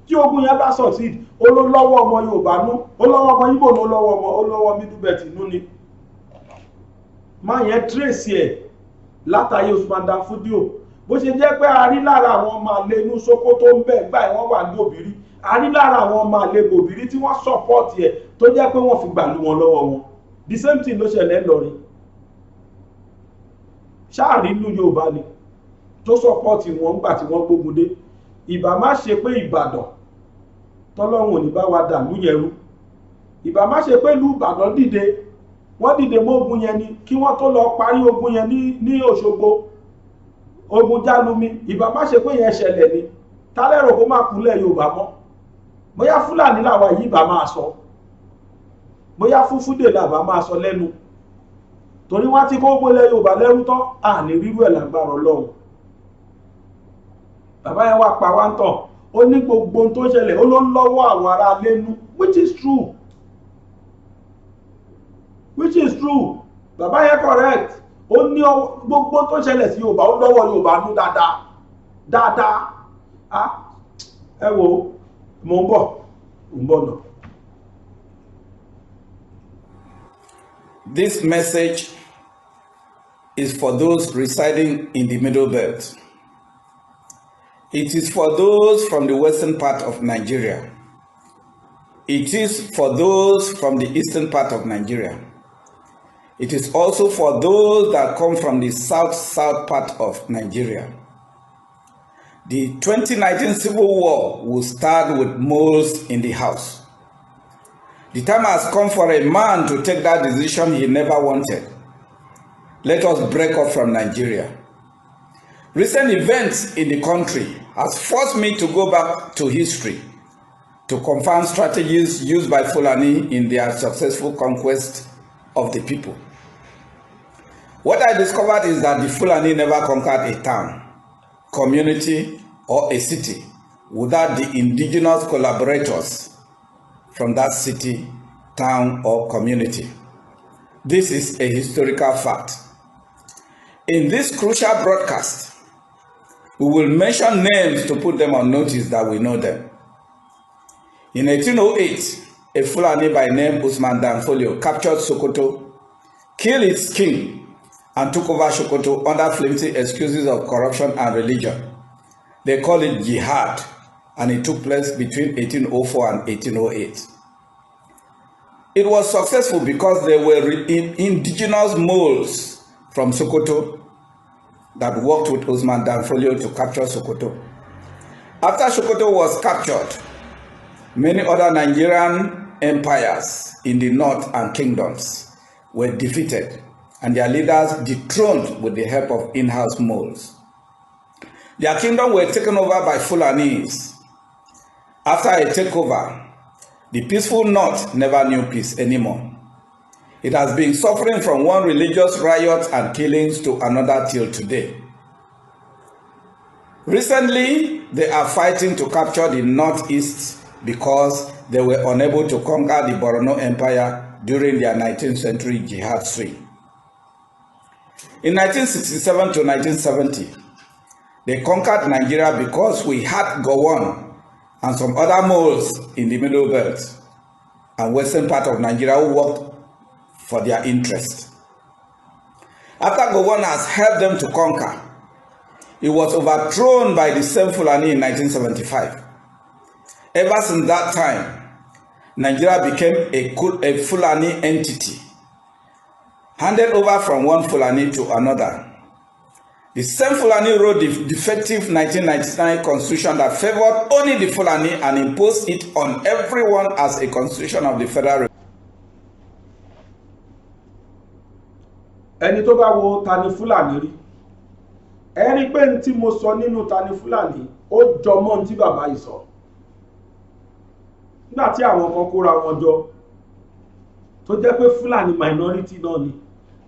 tí ogun yẹn bá succeed ó ló lọ́wọ́ ọmọ Yorùbá nú, ó lọ́wọ́ ọmọ Yíbò nú, ó lọ́wọ́ Middle Belt nú ni. má yẹn tírèsì ẹ̀ látàyè Usman Dan Fodio bó ṣe jẹ́ pé a rí lára àwọn ọmọ àlè inú Sókótó ń bẹ̀ gbà wọ́n wà ní Òbírí, a rí lára àwọn ọmọ àlè Òbírí tí wọ́n sọ́pọ́ọ̀tì ẹ̀ tó jẹ́ pé wọ́n fi gbàlú wọn lọ́wọ́ wọn. The same thing ló ṣẹlẹ̀ ńlọrin. ṣáàrí ìlú Yorùbá ni tó sọ́pọ́ọ̀tì wọn gbà tí wọ́n gbógun dé. ìbá má ṣe pé Ìbàdàn tọ́lọ́run ò ní bá wa dàlú yẹn rú, ìbá má ṣe pé ìlú Ìbàdàn dìde, wọ́n dìde mọ́ ogun yẹn ni kí wọ́n tó lọ parí ogun yẹn ní Òṣogbo, ogun Jálumi, ìbá má ṣe pé yẹn ṣẹlẹ̀ ni tálẹ́rò kó má kúnlẹ̀ Yorùbá mọ́. bóyá Fúlàní làwa yìí bá máa sọ, bóyá Fúfúdè làbá máa sọ lẹ́nu, torí wọ́n ti kó gbólẹ̀ Yorùbá lẹ́rú tán à ní rírú ẹ̀ lágbára Ọlọ́run. bàbá yẹn wá pa wá ń tàn, ó ní gbogbo ohun tó ṣẹlẹ̀ ó ló ń lọ́wọ́ àwọn ará lẹ́nu, which is true, which is true. bàbá yẹn correct, ó ní gbogbo tó ṣẹlẹ̀ sí Yorùbá ó lọ́wọ́ Yorùbá nú dáadáa. ẹ wo mo ń bọ̀ náà. This message is for those residing in the Middle Belt. It is for those from the western part of Nigeria. It is for those from the eastern part of Nigeria. It is also for those that come from the south part of Nigeria. The 2019 Civil War will start with moles in the house. The time has come for a man to take that decision he never wanted. Let us break off from Nigeria. Recent events in the country has forced me to go back to history to confirm strategies used by Fulani in their successful conquest of the people. What I discovered is that the Fulani never conquered a town, community, or a city without the indigenous collaborators from that city, town, or community. This is a historical fact. In this crucial broadcast, we will mention names to put them on notice that we know them. In 1808, a Fulani by name Usman Dan Fodio captured Sokoto, killed its king, and took over Sokoto under flimsy excuses of corruption and religion. They call it jihad, and it took place between 1804 and 1808. It was successful because there were indigenous moles from Sokoto that worked with Usman Dan Fodio to capture Sokoto. After Sokoto was captured, many other Nigerian empires in the north and kingdoms were defeated and their leaders dethroned with the help of in-house moles. Their kingdom were taken over by Fulanis. After a takeover, the peaceful north never knew peace anymore. It has been suffering from one religious riot and killings to another till today. Recently, they are fighting to capture the northeast because they were unable to conquer the Borno Empire during their 19th century jihad swing. In 1967 to 1970, they conquered Nigeria because we had Gowon and some other moles in the Middle Belt and western part of Nigeria who worked for their interest. After Gowon has helped them to conquer, it was overthrown by the same Fulani in 1975. Ever since that time, Nigeria became a Fulani entity, handed over from one Fulani to another. The same Fulani wrote the defective 1999 constitution that favored only the Fulani and imposed it on everyone as a constitution of the Federal Republic. ẹni tó bá wo Tani Fúlàní rí ẹ rí pé ní tí mo sọ nínú Tani Fúlàní ó jọmọ́ ní tí bàbá yìí sọ nígbà tí àwọn kan kóra wọn jọ tó jẹ́ pé Fúlàní minority náà ni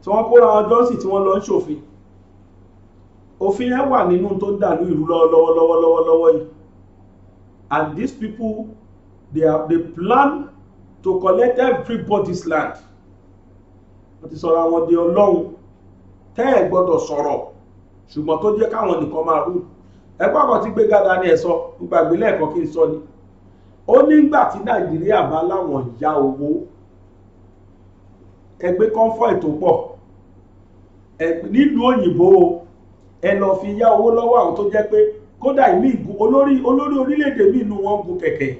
tí wọ́n kóra wọn jọ sí tí wọ́n lọ ń ṣòfin òfin yẹn wà nínú tó ń dàlú ìlú lọ́wọ́lọ́wọ́ yìí and these people they plan to collect everybody's land wọ́n ti sọ̀rọ̀ àwọn di Ọlọ́run tẹ́ ẹ̀ gbọ́dọ̀ sọ̀rọ̀ ṣùgbọ́n tó jẹ́ káwọn nìkan máa rú ẹgbẹ́ ọkọ̀ tí gbé gádà ní ẹ̀sọ́ gbàgbé lẹ́ẹ̀kan kí n sọ ni ó nígbà tí Nàìjíríà bá láwọn ya owó ẹgbẹ́ kọ́ńfọ̀ ètò pọ̀ nílùú òyìnbó ẹ lọ fi yá owó lọ́wọ́ àwọn tó jẹ́ pé kódà ìlú ìgún olórí orílẹ̀-èdè míì inú wọn gun kẹ̀kẹ́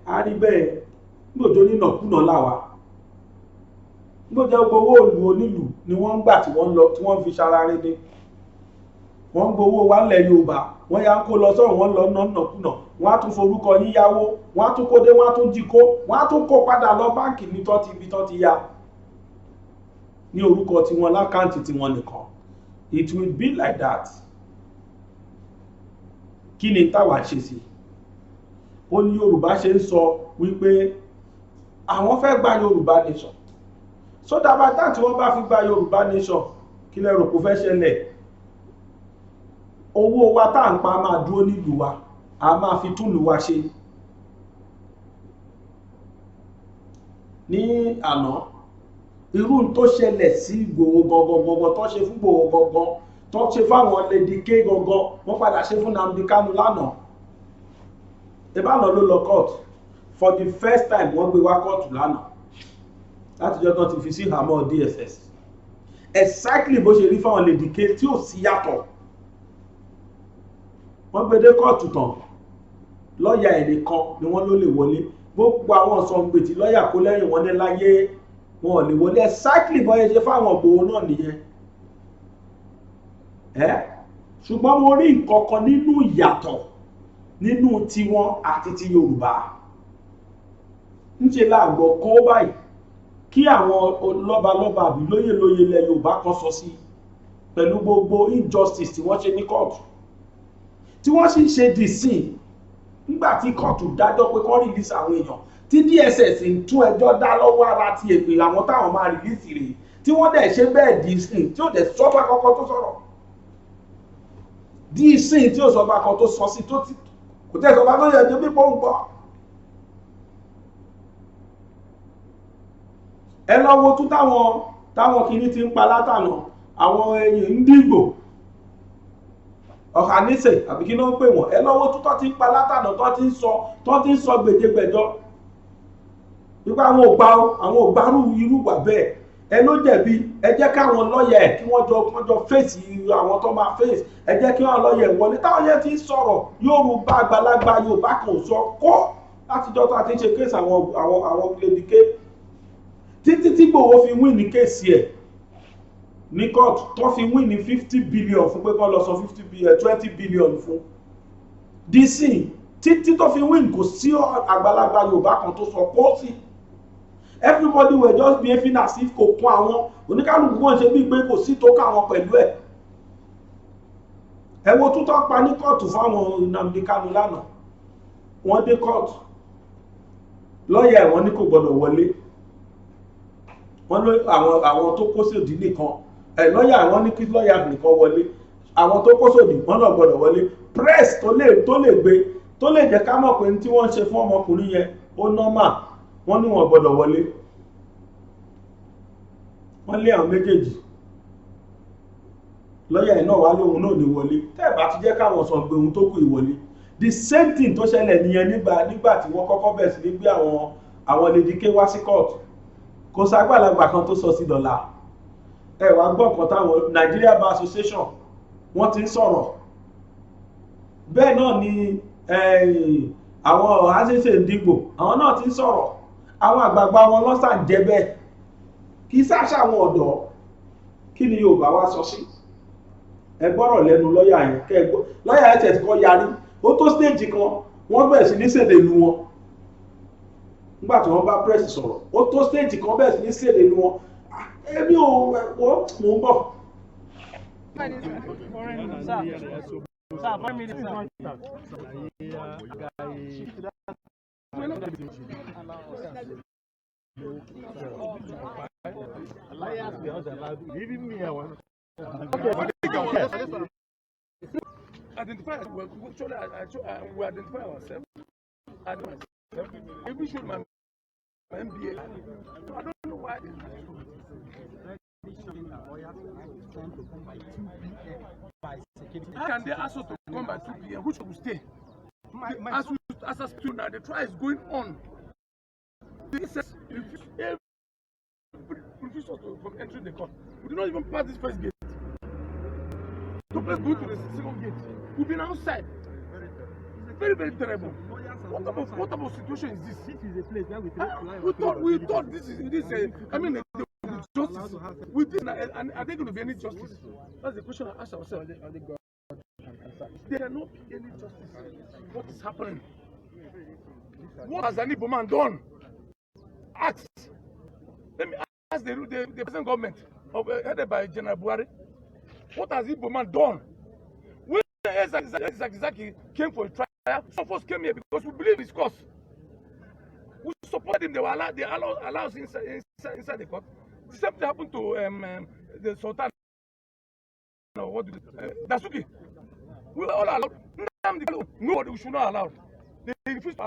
a rí bẹ́ẹ̀ gbòjó nínàkúnà láwa gbòjó gbowó òlù onílù ni wọ́n ń gbà tí wọ́n lọ tí wọ́n fi ṣara rédé wọ́n ń gbowó wa lẹ̀ Yorùbá wọ́n yá ń kó lọ sọ́run wọ́n lọ nínàkúnà wọ́n á tún forúkọ yín yáwó wọ́n á tún kó dé wọ́n á tún jí kó wọ́n á tún kó padà lọ báǹkì ní ibi tán ti yá ní orúkọ tiwọn lákáǹtì tiwọn nìkan it will be like that kí ni táwa ṣe sí ó ní Yorùbá ṣe ń sọ wípé àwọn fẹ́ gba Yorùbá nation so dábàtà tí wọ́n bá fi gba Yorùbá nation kí lẹ rò kó fẹ́ ṣẹlẹ̀ owó wa tá à ń pa máa dúró nílùú wa a máa fi túlùú wa ṣe ní àná irú tó ṣẹlẹ̀ sí Ìgbòho gangan tó ṣe fún Ìgbòho gangan tó ṣe fáwọn Lady K gangan wọ́n padà ṣe fún Nnamdi Kanu lánàá ìbálò ló lọ court for the first time wọ́n gbé wá court lánàá látijọ́ tán ti fi sí àmọ́ DSS exactly bó ṣe rí fáwọn Lady K tí ò sí yàtọ̀ wọ́n gbé dé court tán lọ́ọ̀yà ẹ̀ nìkan ni wọ́n ló lè wọlé gbogbo àwọn sọ̀ǹgbè tí lọ́ọ̀yà kó lẹ́yìn wọn ní láyé wọn ò lè wọlé exactly bọ́yẹ ṣe fáwọn Ìgbòho náà nìyẹn ṣùgbọ́n mo rí nǹkan kan nínú ìyàtọ̀ nínú tiwọn àti ti Yorùbá ńṣe láàgbọ̀ kó báyìí kí àwọn lọ́balọ́ba àbí lóyè ilẹ̀ Yorùbá kan sọ sí pẹ̀lú gbogbo injustice tí wọ́n ṣe ní kóòtù tí wọ́n sì ṣe dìsìn nígbà tí kóòtù dájọ́ pé kó release àwọn èèyàn tí DSS ń tún ẹjọ́ dá lọ́wọ́ ara ti èpè àwọn táwọn máa release rèé tí wọ́n dẹ̀ ṣe bẹ́ẹ̀ dìsìn tí ó dẹ̀ sọ́ba kankan tó sọ̀rọ̀ dìsìn tí ó sọ́ba kan tó sọ sí tó ti kò tẹ́ sọ́ba tó yẹ jẹ́ bí pọ́ùn gbọ́ ẹ lọ́wọ́ tún táwọn kìíní ti ń pa látànà àwọn ẹ̀yìn ń dìgbò ọ̀hánísẹ̀ àbí kí ló ń pè wọ́n ẹ lọ́wọ́ tún tó ti ń pa látànà tó ti ń sọ gbèjégbèjọ nípa àwọn ògbárù irú wà bẹ́ẹ̀ ẹ ló jẹ̀bi ẹ jẹ́ káwọn lọ́yà ẹ̀ kí wọ́n jọ fèsì àwọn tó máa fèsì ẹ jẹ́ kí wọ́n lọ́yà ẹ̀ wọlé táwọn yẹn ti ń sọ̀rọ̀ Yorùbá àgbàlagbà Yorùbá kan ò sọ kó látijọ́ tó a ti ń ṣe kéèsì àwọn Lady K títí tí Ìgbòho fi win ní kéèsì ẹ̀ ní court tó fi win ní 50 billion fún pé kán lọ sọ 20 billion fún dc títí tó fi win kò sí àgbàlagbà Yorùbá kan tó sọ kó sí everybody were just behaving as if kò kún àwọn oníkálùkù wọn ṣe bí pé kò sí tó káwọn pẹ̀lú ẹ̀ ẹ wo tó tọ́ pa ní kóòtù fáwọn Nnamdi Kanu lánàá wọ́n dé kóòtù lọ́ọ̀yà ẹ̀ wọ́n ní kò gbọ́dọ̀ wọlé wọ́n ló àwọn tó kó sòdì nìkan lọ́ọ̀yà wọ́n ní kí lọ́ọ̀yà nìkan wọlé àwọn tó kó sòdì wọ́n náà gbọ́dọ̀ wọlé press tó lè gbé tó lè jẹ́ ká mọ̀ pé tí wọ́n ṣe fún ọmọkùnrin yẹn ó normal wọ́n ní wọ́n gbọ́dọ̀ wọlé wọ́n lé àwọn méjèèjì lọ́yà ẹ̀ náà wá lóhun náà ní wọlé tẹ́ẹ̀bá ti jẹ́ káwọn sọ pé ohun tó kù ìwọlé the same thing tó ṣẹlẹ̀ nìyẹn nígbà tí wọ́n kọ́kọ́ bẹ̀rẹ̀ sí ní gbé àwọn Lady K wá sí court kò ságbàlagbà kan tó sọ sí dọ́là ẹ wá gbọ́ nǹkan táwọn Nigeria Bar Association wọ́n ti ń sọ̀rọ̀ bẹ́ẹ̀ náà ni àwọn àṣẹṣe ìdìbò àwọn náà ti ń sọ̀rọ̀ àwọn àgbààgbà wọn lọ́sàn jẹ́ bẹ́ẹ̀ kì í sáṣà àwọn ọ̀dọ́ kí ni Yorùbá wá sọ sí ẹ gbọ́rọ̀ lẹ́nu lọ́ọ̀yà yẹn kẹ́ ẹ gbọ́ lọ́ọ̀yà yẹn tẹ̀ ti kọ́ yarí ó tó stage kan wọ́n bẹ̀rẹ̀ sí ní ṣèdè lu wọn nígbà tí wọ́n bá press sọ̀rọ̀ ó tó stage kan bẹ́ẹ̀ sí ní ṣèlè nu wọn èmi ò wọ́n mò ń bọ̀. Identify. We identify ourselves. Maybe should my MBA. I don't know why. How can they ask us to come by 2 p.m.? Who should stay? As a student, now the trial is going on. They refuse us from entering the court. We do not even pass this first gate. So let's go to the second gate. We've been outside. Very, very terrible. What type of situation is this? This is a place where we thought this is justice. With this, and are there going to be any justice? That's the question I ask ourselves. There cannot be any justice. What is happening? What has Ani Boman done? Ask. Let me ask the present government headed by General Buhari. What has Iboman done? When Zaki came for a trial, some of us came here because we believe his cause. We supported him. They allow us inside the court. The same thing happened to the Sultan. Dasuki. We were all allowed. Nobody, we should not allow. They refused to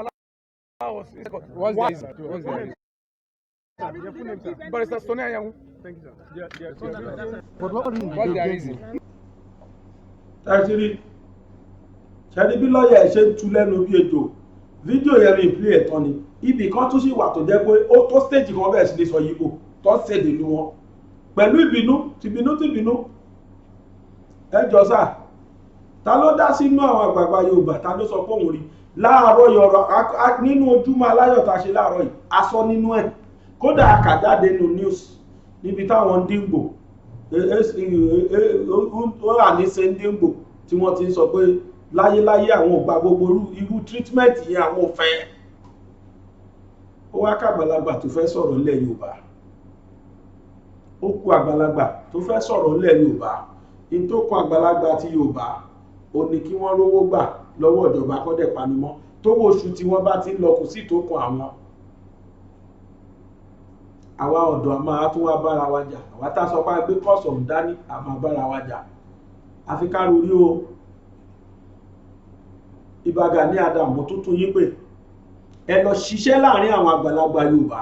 allow us in the court. What's the Barrister Sonia Yang. Thank you, sir. What's the reason? Actually, ṣẹ́ni bí lọ́ọ̀yà ẹ̀ ṣe ń tú lẹ́nu bí ètò fídíò yẹn mi ìpínlẹ̀ ẹ̀tọ́ ni ibì kan tún sì wà tó jẹ́ pé ó tó stage kan bẹ̀rẹ̀ sí ní sọ yíbo tó ṣèdè lu wọn pẹ̀lú ìbínú ẹ jọ sá ta ló dá sínú àwọn àgbààgbà Yorùbá ta ló sọ pé òun rí láàárọ̀ yọrọ nínú Ojúmọ́ Aláyọ̀ tá a ṣe láàárọ̀ yìí a sọ nínú ẹ̀ kódà àkàjáde nínú news níbi táwọn dìgbò ó wà ní sẹ́ńdìgbò tí wọ́n ti ń sọ pé láyéláyé àwọn ò gba gbogbo irú treatment yẹn àwọn ò fẹ́ ó wá kàgbàlagbà tó fẹ́ sọ̀rọ̀ ilẹ̀ Yorùbá ó kú àgbàlagbà tó fẹ́ sọ̀rọ̀ ilẹ̀ Yorùbá in tó kọ àgbàlagbà ti Yorùbá ó ní kí wọ́n rówó gbà lọ́wọ́ ìjọba kọ́dẹ̀ panimọ́ tówó oṣù tí wọ́n bá ti ń lọ kù sí tó kan àwọn àwa ọ̀dọ́ a máa tún wá bára wa jà àwa tá sọ pé gbé kọ́sọ̀ ń dání a máa bára wa jà àfi ká rorí o Ìbà Gani Adams tuntun yín pé ẹ lọ ṣiṣẹ́ láàrin àwọn àgbàlagbà Yorùbá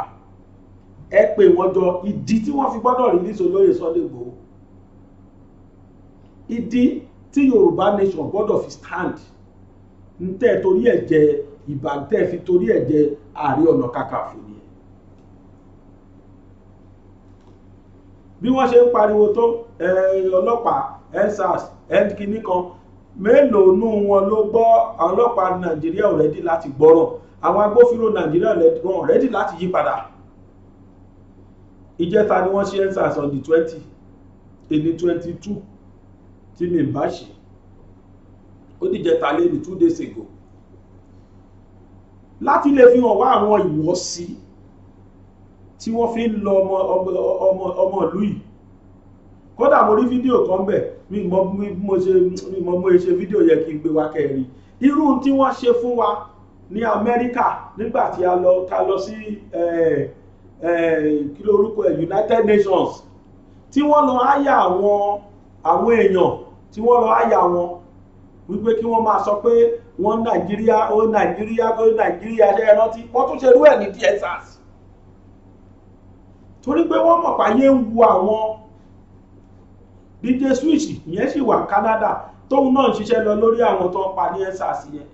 ẹ pè wọ́n jọ ìdí tí wọ́n fi gbọ́dọ̀ release olóyè Sunday Igboho ìdí tí Yorùbá nation gbọ́dọ̀ fi stand ń tẹ́ torí ẹ̀ jẹ Ìbà tẹ́ fi torí ẹ̀ jẹ Ààrẹ Ọ̀nà Kakanfò ni bí wọ́n ṣe ń pariwo tó ọlọ́pàá EndSARS kìíní kan mélòó nú wọn ló gbọ́ àwọn ọlọ́pàá Nàìjíríà ò rẹ́dí láti gbọ́rọ̀ àwọn agbófinró Nàìjíríà ò rẹ́dí láti yí padà ìjẹta ni wọ́n ṣe EndSARS on the 20 èdè 22 tí mi bá ṣe ó dìjẹta lé ní 2 days ago láti lè fi hàn wá àwọn ìwọ́sí tí wọ́n fi ń lọ ọmọ ìlú yìí kódà mo rí fídíò kan bẹ̀ mi mo ṣe fídíò yẹ kí n gbé wá kẹrin irú tí wọ́n ṣe fún wa ní Amẹ́ríkà nígbà tí a lọ sí kí lórúkọ ẹ̀ United Nations tí wọ́n lọ háyà àwọn èèyàn tí wọ́n lọ háyà wọn wípé kí wọ́n máa sọ pé wọ́n Nàìjíríà ṣe é rántí wọ́n tún ṣe rú ẹ̀ ní EndSARS torí pé wọ́n mọ̀ páyé ń wu àwọn DJ Switch ìyẹn sì wà Canada tóun náà ń ṣiṣẹ́ lọ lórí àwọn tó ń pa ní EndSARS yẹn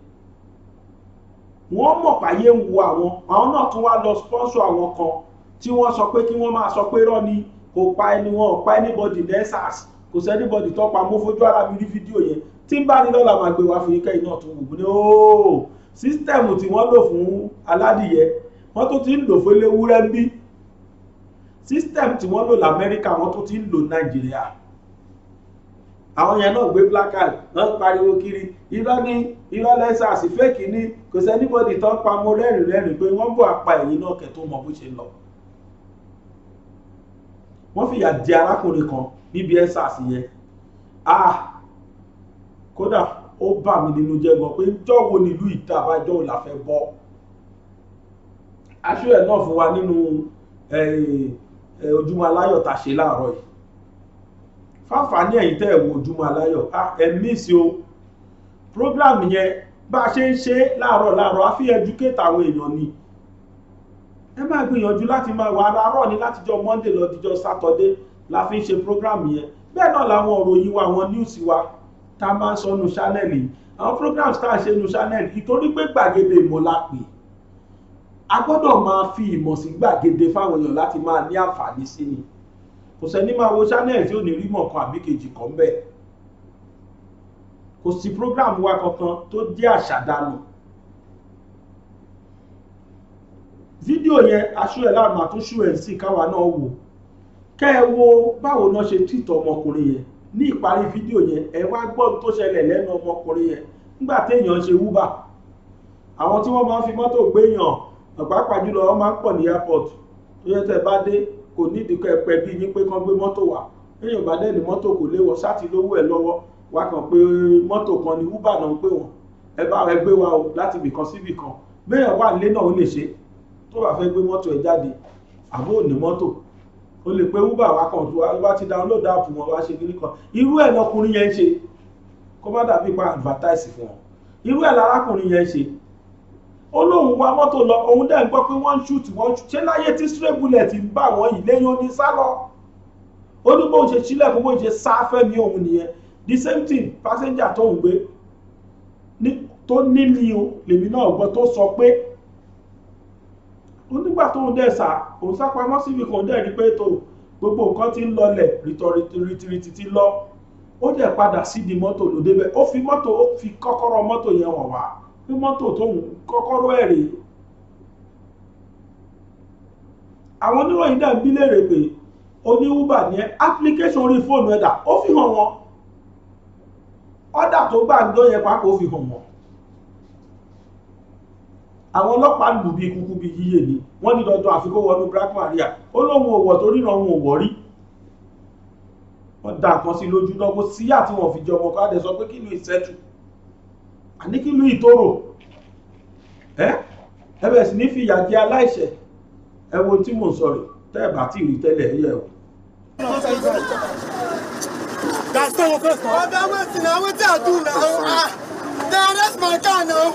wọ́n mọ̀ páyé ń wu àwọn náà tún wá lọ sponsor àwọn kan tí wọ́n sọ pé kí wọ́n máa sọ pé rọ́ ni kò pa ẹni wọn ò pa anybody ní EndSARS kò sí anybody tó pa mo fojú ara mi rí fídíò yẹn tí ń bá ní lọ́la máa gbé wá fún ikẹ́ iná tó wù ní ooo sísítẹ̀mù tí wọ́n lò fún aládìyẹ wọ́n tó ti ń lò fún eléwúrẹ́ ń bí system tí wọ́n lò l'Amẹ́ríkà wọ́n tó ti ń lò Nàìjíríà àwọn yẹn náà gbé placard náà pariwo kiri irọ́ ní ìrọ̀lẹ́ SARS fake ní kò sí anybody tó ń pa mo rẹ́rìn pé wọ́n bọ̀ apá ẹ̀yìn náà kẹ́ tó mọ bó ṣe lọ. wọ́n fìyà jẹ arákùnrin kan níbi SARS yẹn kódà ó bà mí nínú jẹ́ gan pé jọ́wọ́ nílùú ìtàbájọ́ la fẹ́ bọ́. aṣọ ẹ̀ náà fún wa nínú Ojúmọ́ Aláyọ̀ tá a ṣe láàárọ̀ yìí. fáfàní ẹ̀yin tẹ́ ẹ̀ wo Ojúmọ́ Aláyọ̀ ẹ̀ mísì o program yẹn bá a ṣe ń ṣe láàárọ̀ a fi educate àwọn èèyàn ni. ẹ máa gbìyànjú láti máa wà àárọ̀ ní látijọ́ Monday lọ díjọ́ Saturday la fi ń ṣe program yẹn. bẹ́ẹ̀ náà làwọn òròyìn wa àwọn news wa tá a máa ń sọ nu channel yìí àwọn programs tá a ṣe nu channel ìtorí pé gbàgede ìmọ̀ la pè a gbọ́dọ̀ máa fi ìmọ̀ sí gbàgede fáwọn èèyàn láti máa ní àǹfààní sí ni kò sẹ́ni máa wo channel tí ò ní rí mọ̀ kan àbí kejì kan bẹ́ẹ̀ kò sí program wa kankan tó jẹ́ àṣàdànù fídíò yẹn aṣọ ẹ̀ láàmú àtúnṣe ẹ̀ sí káwa náà wò kẹ́ ẹ wo báwo náà ṣe tìtọ̀ ọmọkùnrin yẹn ní ìparí fídíò yẹn ẹ wá gbọ́ tó ṣẹlẹ̀ lẹ́nu ọmọkùnrin yẹn nígbà téèyàn ṣe Uber àwọn tí wọ́n máa ń fi mọ́tò gbéyàn pàápàá jùlọ wọ́n máa ń pọ̀ ní airport tó yẹ tẹ́ bá dé kò nídìí kẹ́ ẹ pẹ́ bí yín pé kán gbé mọ́tò wá èèyàn bá dẹ́ ní mọ́tò kò léwọ̀ sáti lówó ẹ̀ lọ́wọ́ wá kàn pé mọ́tò kan ní Uber náà ń pè wọ́n ẹ bá ẹ gbé wa o láti ibìkan sí ibìkan béèyàn wà nílé náà ó lè ṣe tó bá fẹ́ gbé mọ́tò ẹ̀ jáde àbó ò ní mọ́tò o lè pe Uber wá kan tó wá ti download app wọn wá ṣe kiri kan irú ẹ̀ lọkùnrin yẹn ń ṣe kó má dàbí pa advertise fún wọn irú ẹ̀ lárákùnrin yẹn ń ṣe ó lóun wá mọ́tò lọ òun dẹ̀ ń gbọ́ pé wọ́n ń shoot ṣé láyé tí stray bullet ń bá wọn yìí lẹ́yìn ó ní sá lọ ó ní bóun ṣe sílẹ̀kùn bóun ṣe sá fẹ́mi òun nìyẹn the same thing passenger tó ń gbé tó nílì o lèmi náà gbọ́ tó sọ pé ó nígbà tó ń dẹ̀ sá òun sá pamọ́ síbi kan dẹ̀ rí pé tó gbogbo nǹkan ti ń lọlẹ̀ rìtìrìtì ti lọ ó dẹ̀ padà sídìí mọ́tò ló débẹ̀ ó fi kọ́kọ́rọ́ mọ́tò yẹn wọ̀n wá pé mọ́tò tó ń kọ́kọ́rọ́ ẹ̀ rèé àwọn oníròyìn dẹ̀ ń bí léèrè pé oní Uber ní application orí fóònù ẹ̀dà ó fi hàn wọn ọ́dà tó gbàgbọ́ yẹn pàápàá ó fi hàn wọn àwọn ọlọ́pàá lù bí kúkú bí yíyẹ ni wọ́n ní dandan àfikún wọnú Black Maria ó lóun òwò tó ríran òun òwò rí wọ́n dá nǹkan sí lójú náà kó síyà tí wọ́n fi jẹ ọmọ káàdẹ̀ sọ pé kí ló ìṣẹ́tù àní kí ló ìtòrò ẹbẹ̀ sì ní fìyà jẹ aláìṣẹ̀ ẹ wo tí mò ń sọ rẹ̀ tẹ́ ẹ̀ bá tí ì rí tẹ́lẹ̀ ẹ̀yẹ o. That's not first now. I'm waiting now. What I do now? They arrest my car now.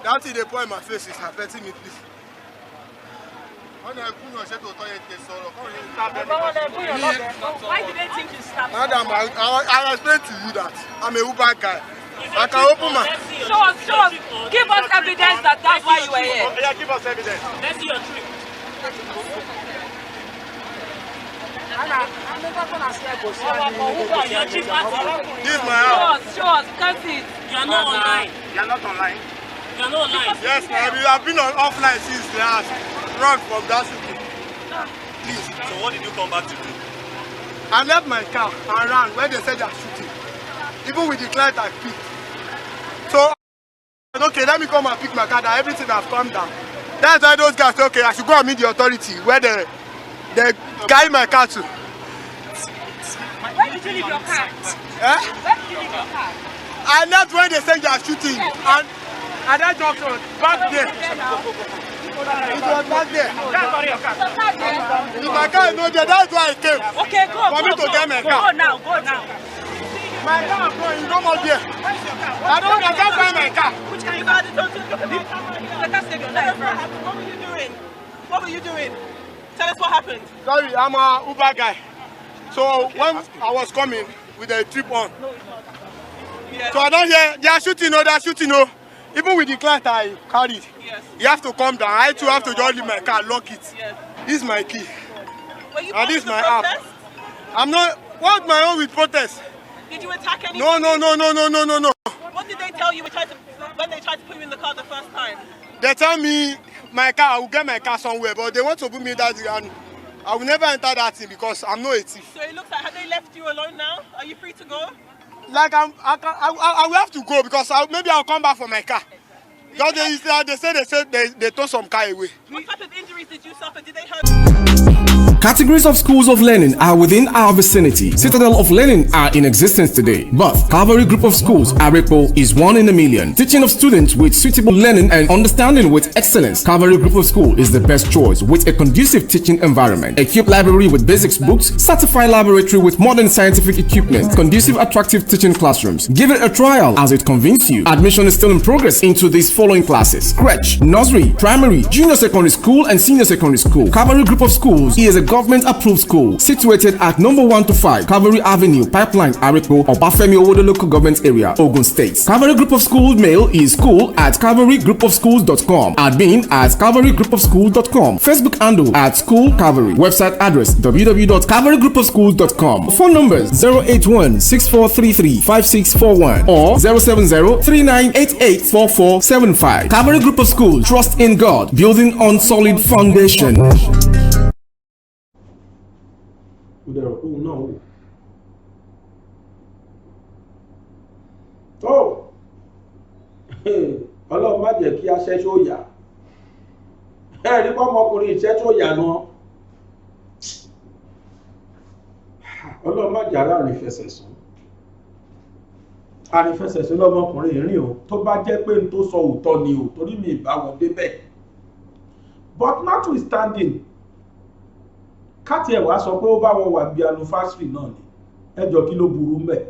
That thing they pour in my face is affecting me, please. Why did they think you stabbed? Madam, I explain to you that I'm a Uber guy. I can open my... Show us. Give us evidence that that's why you were here. Yeah, give us evidence. Let's see your trip. This is my house. Show us. Can't see it. You are not online. You are not online. Yes, ma'am. We have been on offline since last. Run from that city. Please. So what did you come back to do? I left my car and ran when they said they are shooting. Even with the client I picked. Okay, let me come and pick my car down. Everything has calmed down. That's why those guys say, okay, I should go and meet the authority where they carry my car to. Where did you leave your car? Eh? Where did you leave your car? I left when they said they are shooting. And that junction, back there. It was back there. If my car is not there, that's why I came. Okay, go. For me to get my car. Go now, go now. My car is going, no more there. I can't find my car. Which car you got? What were you doing? What were you doing? Tell us what happened. Sorry, I'm a Uber guy. So when I was coming with a trip on, so I don't hear, they are shooting, Even with the client I carried, you have to come down. I too have to just leave my car, lock it. This is my key. And this is my app. I'm not, what's my own with protest? Did you attack anyone? No. What did they tell you when they tried to put you in the car the first time? They tell me my car, I will get my car somewhere, but they want to put me that and I will never enter that thing because I'm not a thief. So it looks like, have they left you alone now? Are you free to go? Like I will have to go because maybe I'll come back for my car. Because they took some car away. What type of injuries did you suffer? Did they hurt? Categories of schools of learning are within our vicinity. Citadel of Learning are in existence today, but Calvary Group of Schools, Arepo, is one in a million. Teaching of students with suitable learning and understanding with excellence. Calvary Group of School is the best choice with a conducive teaching environment. Equipped library with basics books, certified laboratory with modern scientific equipment, conducive attractive teaching classrooms. Give it a trial as it convinces you. Admission is still in progress into these following classes: crèche, nursery, primary, junior secondary school, and senior secondary school. Calvary Group of Schools is a government-approved school situated at number 1 to 5 Calvary Avenue, Pipeline, Arepo, Obafemi Owodo Local Government Area, Ogun State. Calvary Group of Schools mail is school@calvarygroupofschools.com. admin@calvarygroupofschools.com. Facebook handle @school Calvary. Website address www.calvarygroupofschools.com. Phone numbers 081-6433-5641 or 070-3988-4475. Calvary Group of Schools. Trust in God, building on solid foundation. Ọlọ́run má jẹ́ kí aṣẹ́ ṣó yà ẹ̀rí pọ́mọkùnrin iṣẹ́ tó yà gan. Ọlọ́run má jẹ́ ara àrífẹsẹ̀sùn lọ́mọkùnrin rìn o tó bá jẹ́ pé n tó sọ òótọ́ ni o torí mi ìbá wọn débẹ̀. But notwithstanding káti ẹ̀ wá sọ pé ó bá wọn wà bí anniversary náà ni ẹjọ́ kí ló burú mbẹ̀.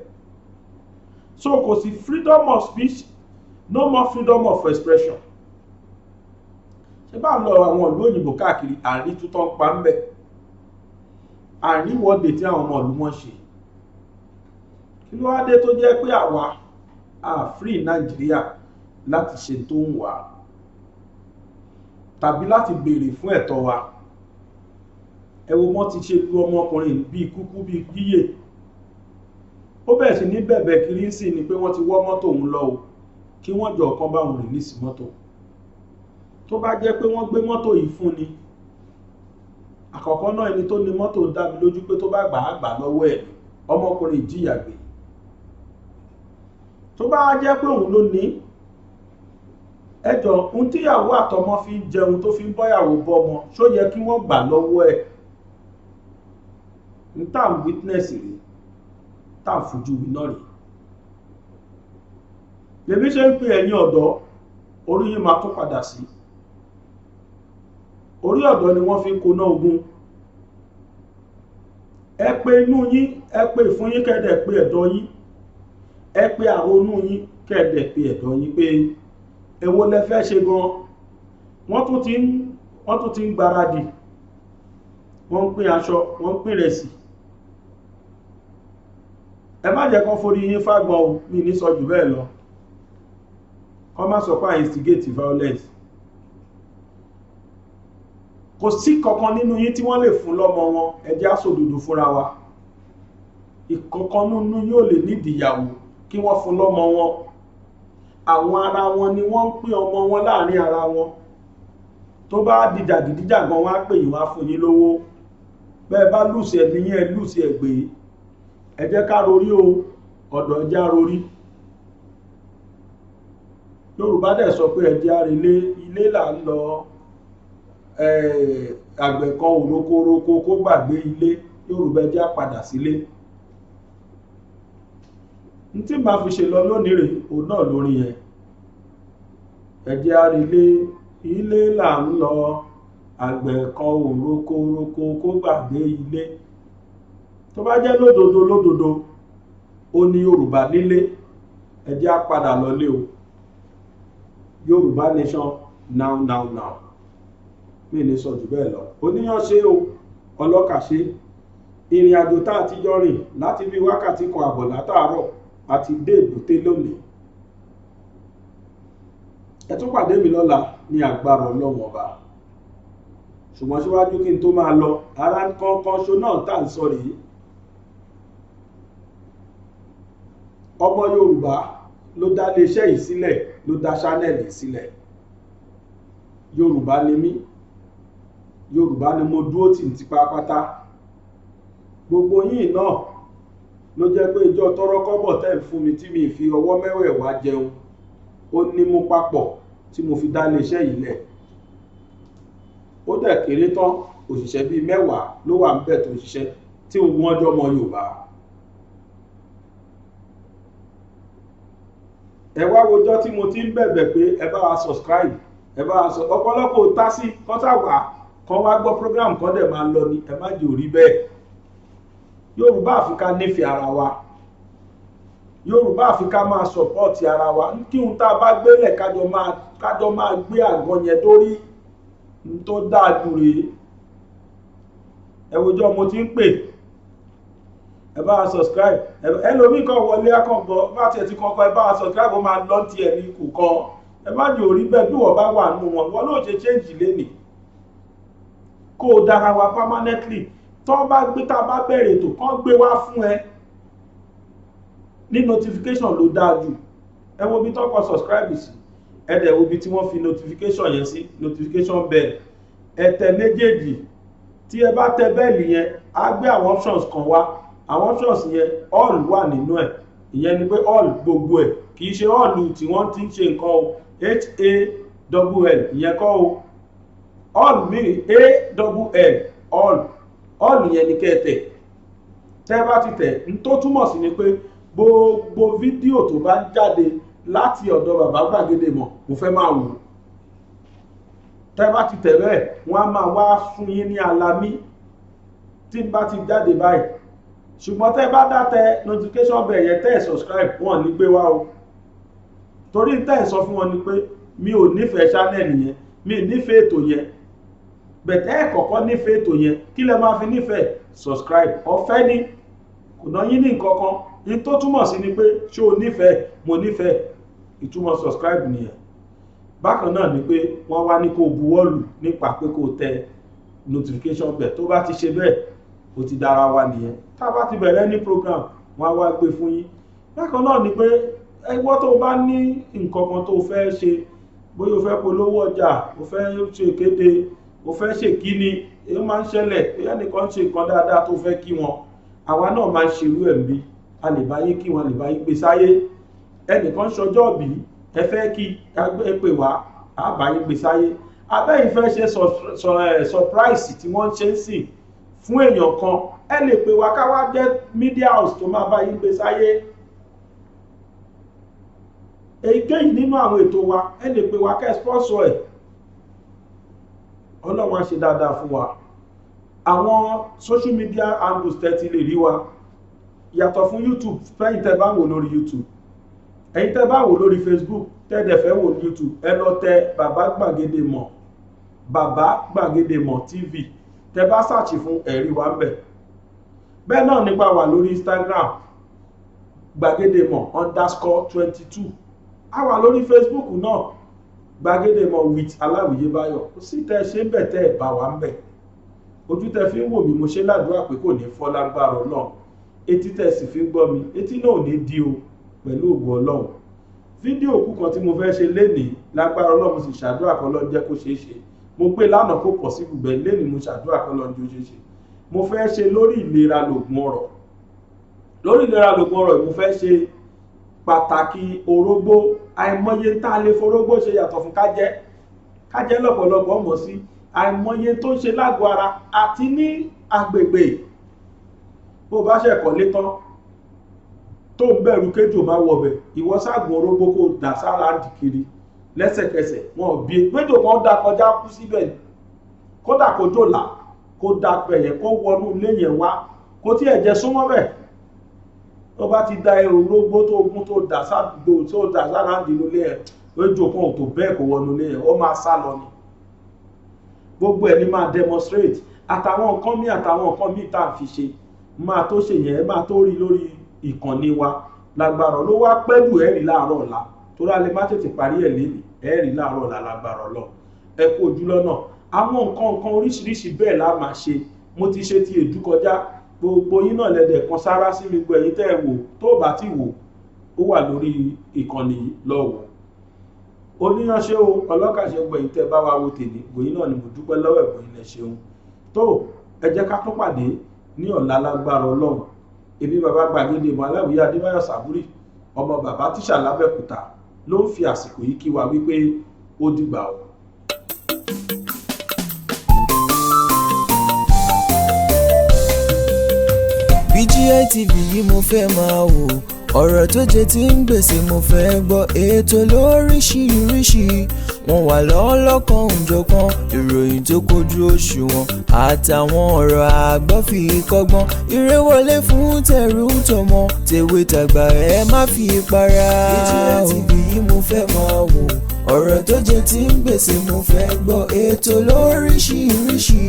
So kò sí freedom of speech, no more freedom of expression. Ṣé bá lọ àwọn ìlú òyìnbó káàkiri àrí tútọ́ pa ń bẹ̀ àrí wọ́de tí àwọn ọmọ ìlú wọn ṣe. Kí ló wá dé tó jẹ́ pé àwa free Nàìjíríà láti ṣe tó ń wà tàbí láti béèrè fún ẹ̀tọ́ wa. Ẹ wo wọ́n ti ṣe lu ọmọkùnrin bíi kúkú bíi yíyè. Ó bẹ̀rẹ̀ sí ní bẹ̀bẹ̀ kiri sí ni pé wọ́n ti wọ́ mọ́tò òun lọ o kí wọ́n jọ kan bá òun rìlíìsì mọ́tò. Tó bá jẹ́ pé wọ́n gbé mọ́tò yìí fún ni àkọ́kọ́ náà ẹni tó ní mọ́tò dá mi lójú pé tó bá gbà á gbà lọ́wọ́ ẹ̀ ọmọkùnrin ìjìyà gbé. Tó bá jẹ́ pé òun ló ní ẹjọ́ ohun tíyàwó àtọmọ fi ń jẹun tó fi ń bọ́yàwó bọ́mọ ṣó yẹ kí wọ́n gbà lọ́wọ́ ẹ̀. N tá witness rèé tá fojú iná rèé. Lèmi ṣe ń pè ẹ̀yin ọ̀dọ́ orí yín máa tún padà sí. Orí ọ̀dọ́ ni wọ́n fi ń koná ogun. Ẹ pé inú yín, ẹ pé ìfún yín kẹ́dẹ̀ pé ẹ̀dọ̀ yín. Ẹ pé àrònú yín kẹ́dẹ̀ pé ẹ̀dọ̀ yín pé èwo lẹ fẹ́ ṣe gan. Wọ́n tún ti ń gbáradì. Wọ́n ń pín aṣọ, wọ́n ń pín ìrẹsì. Ẹ má jẹ́ kán forí yín fágbọn o, mi ní sọ jù bẹ́ẹ̀ lọ. Kán má sọ pé à instigate violence. Kò sí kankan nínú yín tí wọ́n lè fún lọ́mọ wọn, ẹ jẹ́ á sòdodo fúnra wa. Ìkankan nínú yín ò lè nídìí ìyàwó kí wọ́n fún lọ́mọ wọn. Àwọn ara wọn ni wọ́n ń pín ọmọ wọn láàrin ara wọn. Tó bá dìjàgídíjàgan wọn á pè yín wá fún yín lówó. Bẹ́ẹ̀ bá lùsì ẹ̀mí yín ẹ lùsì ẹ̀gbẹ́. Ẹ jẹ́ ká rorí o, ọ̀dọ̀ ẹ jẹ́ á rorí. Yorùbá dẹ̀ sọ pé ẹ̀jẹ̀ àrèlé ilé là ń lọ, àgbẹ̀ kan ò rokoroko kó gbàgbé ilé, Yorùbá ẹ̀jẹ̀ á padà sílé. N tí màá fi ṣe lọ lónìí rèé, òun náà lórí yẹn. Ẹ̀jẹ̀ àrèlé ilé là ń lọ, àgbẹ̀ kan ò rokoroko kó gbàgbé ilé. Tó bá jẹ́ lódodo ó ní Yorùbá nílé, ẹ̀jẹ̀ á padà lọlé o. Yorùbá nation now. Mi ní sọ jù bẹ́ẹ̀ lọ. Oníyàn ṣe o, ọlọ́kà ṣe. Ìrìn àjò tá a ti jọ rìn láti bí wákàtí kan àbọ̀ látàárọ̀ àti dé èbúté lónìí. Ẹ tún pàdé mi lọ́la ní agbára Ọlọ́run ọba. Ṣùgbọ́n síwájú kí n tó máa lọ, ara kankan ṣo náà tá à ń sọ rèé. Ọmọ Yorùbá ló dá iléeṣẹ́ yìí sílẹ̀, ló dá ṣánẹ́ẹ̀lì sílẹ̀. Yorùbá ni mí, Yorùbá ni mo dúró tì ní tipápátá. Gbogbo yín náà ló jẹ́ pé ìjọ tọ́rọ́kọ́bọ̀ tẹ́ ń fún mi tí mi fi ọwọ́ mẹ́wẹ̀ẹ̀wá jẹun, ó ní mú papọ̀ tí mo fi dá iléeṣẹ́ yìí lẹ̀. Ó dẹ̀ kéré tán òṣìṣẹ́ bíi 10 ló wà níbẹ̀ tó ń ṣiṣẹ́ tí ogun ọjọ́ ọmọ Yorùbá. Ẹ wá wojọ́ tí mo ti ń bẹ̀bẹ̀ pé ẹ bá wa subscribe, ẹ bá wa sọ ọ̀pọ̀lọpọ̀ tá sí kọ́sàwá kan wá gbọ́ program kan dẹ̀ máa lọ ní, ẹ má jẹ́ orí bẹ́ẹ̀. Yorùbá Áfíríkà nífẹ̀ẹ́ ara wa, Yorùbá Áfíríkà máa support ara wa. Kí n tá a bá gbélẹ̀ kájọ máa gbé àgọ́ yẹn dórí tó dáa jù rèé. Ẹ wojọ́ mo ti ń pè, ẹ bá wa subscribe. Ẹlòmíì kan wọlé akọ̀gbọ́ bá tiẹ̀ ti kọ́kọ́ ẹ bá wa subscribe, ó máa lọ tiẹ̀ ní kù kan. Ẹ má jẹ́ orí bẹ́ẹ̀, bí wọ́n bá wà nù wọn ló ṣe change lénìí. Kó o dára wa permanently. Tó bá gbé tá a bá bẹ̀rẹ̀ ètò kan gbé wá fún ẹ ní notification ló dáa jù. Ẹ wo bí tó kọ subscribe sí, ẹ dẹ̀ wo bí tí wọ́n fi notification yẹn sí, notification bell. Ẹ tẹ méjèèjì, tí ẹ bá tẹ bẹ́ẹ̀lì yẹn á gbé àwọn options kan wá. Àwọn options yẹn all wà nínú ẹ̀. Ìyẹn ni pé all gbogbo ẹ̀, kì í ṣe all tí wọ́n ti ń ṣe nǹkan o, HALL ìyẹn kọ́ o. All mi ALL all yẹn ni kẹ́ẹ̀tẹ̀. Tẹ́ bá ti tẹ̀ ń tó túmọ̀ sí ni pé gbogbo fídíò tó bá ń jáde láti ọ̀dọ̀ Bàbá Gbàgede Ìmọ̀ mo fẹ́ máa wò. Tẹ́ bá ti tẹ̀ bẹ́ẹ̀, wọ́n á máa wá fún yín ní alámí tí bá ti jáde báyìí. Ṣùgbọ́n tẹ́ bá dá tẹ notification bell yẹn tẹ́ subscribe, wọ́n ní gbé wá o. Torí tẹ́ sọ fún wọn ni pé mi ò nífẹ̀ẹ́ channel yẹn, mi ò nífẹ̀ẹ́ ètò yẹn. Bẹ̀tẹ́ kọ̀kọ́ nífẹ̀ẹ́ ètò yẹn, kí lẹ máa fi nífẹ̀ẹ́? Subscribe. Ọ̀fẹ́ ni, kò ná yín ní nǹkan kan. Ní tó túmọ̀ sí ni pé ṣé o nífẹ̀ẹ́, mo nífẹ̀ẹ́, ìtumọ̀ subscribe nìyẹn. Bákan náà ni pé wọ́n wá ní kó buwọ́lù nípa pé kó tẹ notification bell. Tó bá ti ṣe bẹ́ẹ̀, ó ti dára wa nìyẹn. Tá bá ti bẹ̀rẹ̀ ní program, wọ́n á wá gbé fún yín. Bákan náà ni pé ẹgbọ́n tó bá ní nǹkan kan tó fẹ́ ṣe, bóyá o fẹ́ polówó ọjà, o fẹ́ ṣe ìkéde, o fẹ́ ṣe kíni, èyí máa ń ṣẹlẹ̀ pé ẹnìkan ṣe nǹkan dáadáa tó fẹ́ kí wọn. Àwa náà máa ń ṣe irú ẹ̀ bí, a lè bá yín kí wọn, lè bá yín gbé sáyé. Ẹnìkan ṣọjọ́ bí, ẹ fẹ́ kí ẹ pè wá, a bá yín gbé sáyé. Abẹ́yìn fẹ́ ṣe surprise tí wọ́n ṣe ń sìn fún èèyàn kan, ẹ lè pè wá ká wá jẹ́ media house tó máa bá yín gbé sáyé. Èyíkéyìí nínú àwọn ètò wa, ẹ lè pè wá kẹ́ sponsor ẹ̀. Ọlọ́run á ṣe dáadáa fún wa. Àwọn social media handles tẹ́tí lè rí wa yàtọ̀ fún YouTube. Fẹ́yìn tẹ́ bá wò lórí YouTube, ẹ̀yin tẹ́ bá wò lórí Facebook, tẹ́ẹ̀dẹ̀ fẹ́ wò YouTube, ẹ lọ tẹ Bàbá Gbàgede Ìmọ̀, Bàbá Gbàgede Ìmọ̀ TV. Tẹ́ bá search fún ẹ̀rí wa ń bẹ̀. Bẹ́ẹ̀ náà nípa wà lórí Instagram, Gbàgede Ìmọ̀ _22. A wà lórí Facebook náà, Gbàgede Ìmọ̀ with Aláwìyé Báyọ̀. Kò sí tẹ́ ṣe ń bẹ̀ tẹ́ ẹ̀ bá wa ń bẹ̀. Ojú tẹ́ fi ń wò mí, mo ṣe ládùúrà pé kò ní fọ́ lágbára Ọlọ́run. Etí tẹ́ sì fi ń gbọ́ mi, etí náà ò ní di o pẹ̀lú ògo Ọlọ́run. Fídíò òkú kan tí mo fẹ́ ṣe lénìí lágbára Ọlọ́run, mo sì ṣàdúrà kan lọ́n jẹ́ kó ṣeé ṣe. Mo pé lánàá kó pọ̀ sí gbùgbẹ́, lénìí mo ṣàdúrà kan lọ́n jó ṣeé ṣe. Mo fẹ́ ṣe lórí ìlera lògùn ọ̀rọ̀. Lórí ìlera lògùn ọ̀rọ̀ mo fẹ́ ṣe pàtàkì orógbó àìmọye tá a lè forógbó ṣe yàtọ̀ fún kájẹ́ lọ́pọ̀lọpọ̀ mọ̀ sí àìmọye tó ń ṣe lágọ̀ọ́ ara àti ní agbègbè bó bá ṣẹ̀kọ́ létán tó ń bẹ̀rù kéjò máa wọ̀bẹ̀ ìwọ ságùn orógbó kó dà sára dìkiri lẹ́sẹ̀kẹsẹ̀ wọn bí méjò kan dá kọjá kú síbẹ̀ kódà kó jòlá kó dá pẹ̀yẹ kó wọnú ilé yẹn wá kó tí ẹ̀jẹ̀ súnmọ́ bẹ̀ tó bá ti da orógbó tó gún tó dà sádùgbò tó dà sára dìnnú ilé yẹn méjò kan ò tó bẹ́ẹ̀ kó wọnú ilé yẹn ó máa sá lọ ni gbogbo ẹni máa demonstrate àtàwọn nǹkan míì tá à fi ṣe máa tó ṣe yẹn máa tó rí lórí ìkànnì wa lágbára ló wá pẹ́jù ẹ̀rí láàárọ̀ ọ̀la tó rà lè má tètè parí ẹ̀ lẹ́nìí ẹ̀rí láàárọ̀ ọ̀la lágbára lọ ẹ kú ojú lọ́nà àwọn nǹkan oríṣiríṣi bẹ́ẹ̀ la máa ṣe mo ti ṣe ti èdú kọjá gbogbo yín náà lẹ́dẹ̀ kan sára sí mi gbọ́ ẹ̀yin tẹ́ ẹ wò tó bá ti wò ó wà lórí ìkànnì lọ́wọ́ oníyanṣẹ́ o ọlọ́kàṣe gbẹ̀yìn tẹ́ bá wa wo tèmi gbòyìn náà ni mo dúpẹ́ lọ́wọ́ ẹ̀gbọ́n ilẹ̀ ṣeun tó ẹ jẹ́ ká tún pàdé ní ọ̀la lágbára ọlọ́run èmi bàbá gbàgede ìmọ̀ aláwìyé adébáyọ̀ sàbúrì ọmọ bàbá tíṣà lábẹ́kúta ló ń fi àsìkò yìí kí wa wípé ó dìgbà o. BGI TV yìí mo fẹ́ máa wò ọ̀rọ̀ tó jẹ tí ń gbèsè mo fẹ́ gbọ́ ètò lóríṣiríṣi wọ́n wà lọ́lọ́kan òjọ̀kan ìròyìn tó kojú òṣùwọ̀n àtàwọn ọ̀rọ̀ àgbọ́ fi kọ́gbọ́n eré wọlé fún tẹ̀rù tọmọ tèwe tàgbà ẹ má fi para. BGI TV yìí mo fẹ́ máa wò ọ̀rọ̀ tó jẹ tí ń gbèsè mo fẹ́ gbọ́ ètò lóríṣiríṣi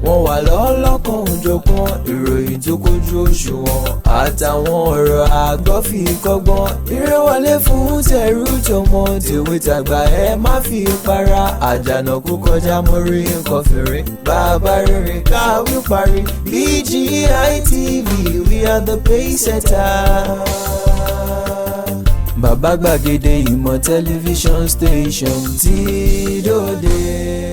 wọ́n wà lọ́lọ́kan òjọ̀kan ìròyìn tó kojú òṣùwọ̀n àtàwọn ọ̀rọ̀ àgbọ́ fi kọ́gbọ́n eré wọlé fún tẹ̀rù tọmọ tèwe tàgbà ẹ má fi para àjànàkú kọjá mórí nǹkan fèrè bàbá rere káwí parí BGI TV we are the pace setter. Bàbá gbàgede ìmọ̀ tẹlifíṣọ̀n station tí dòde.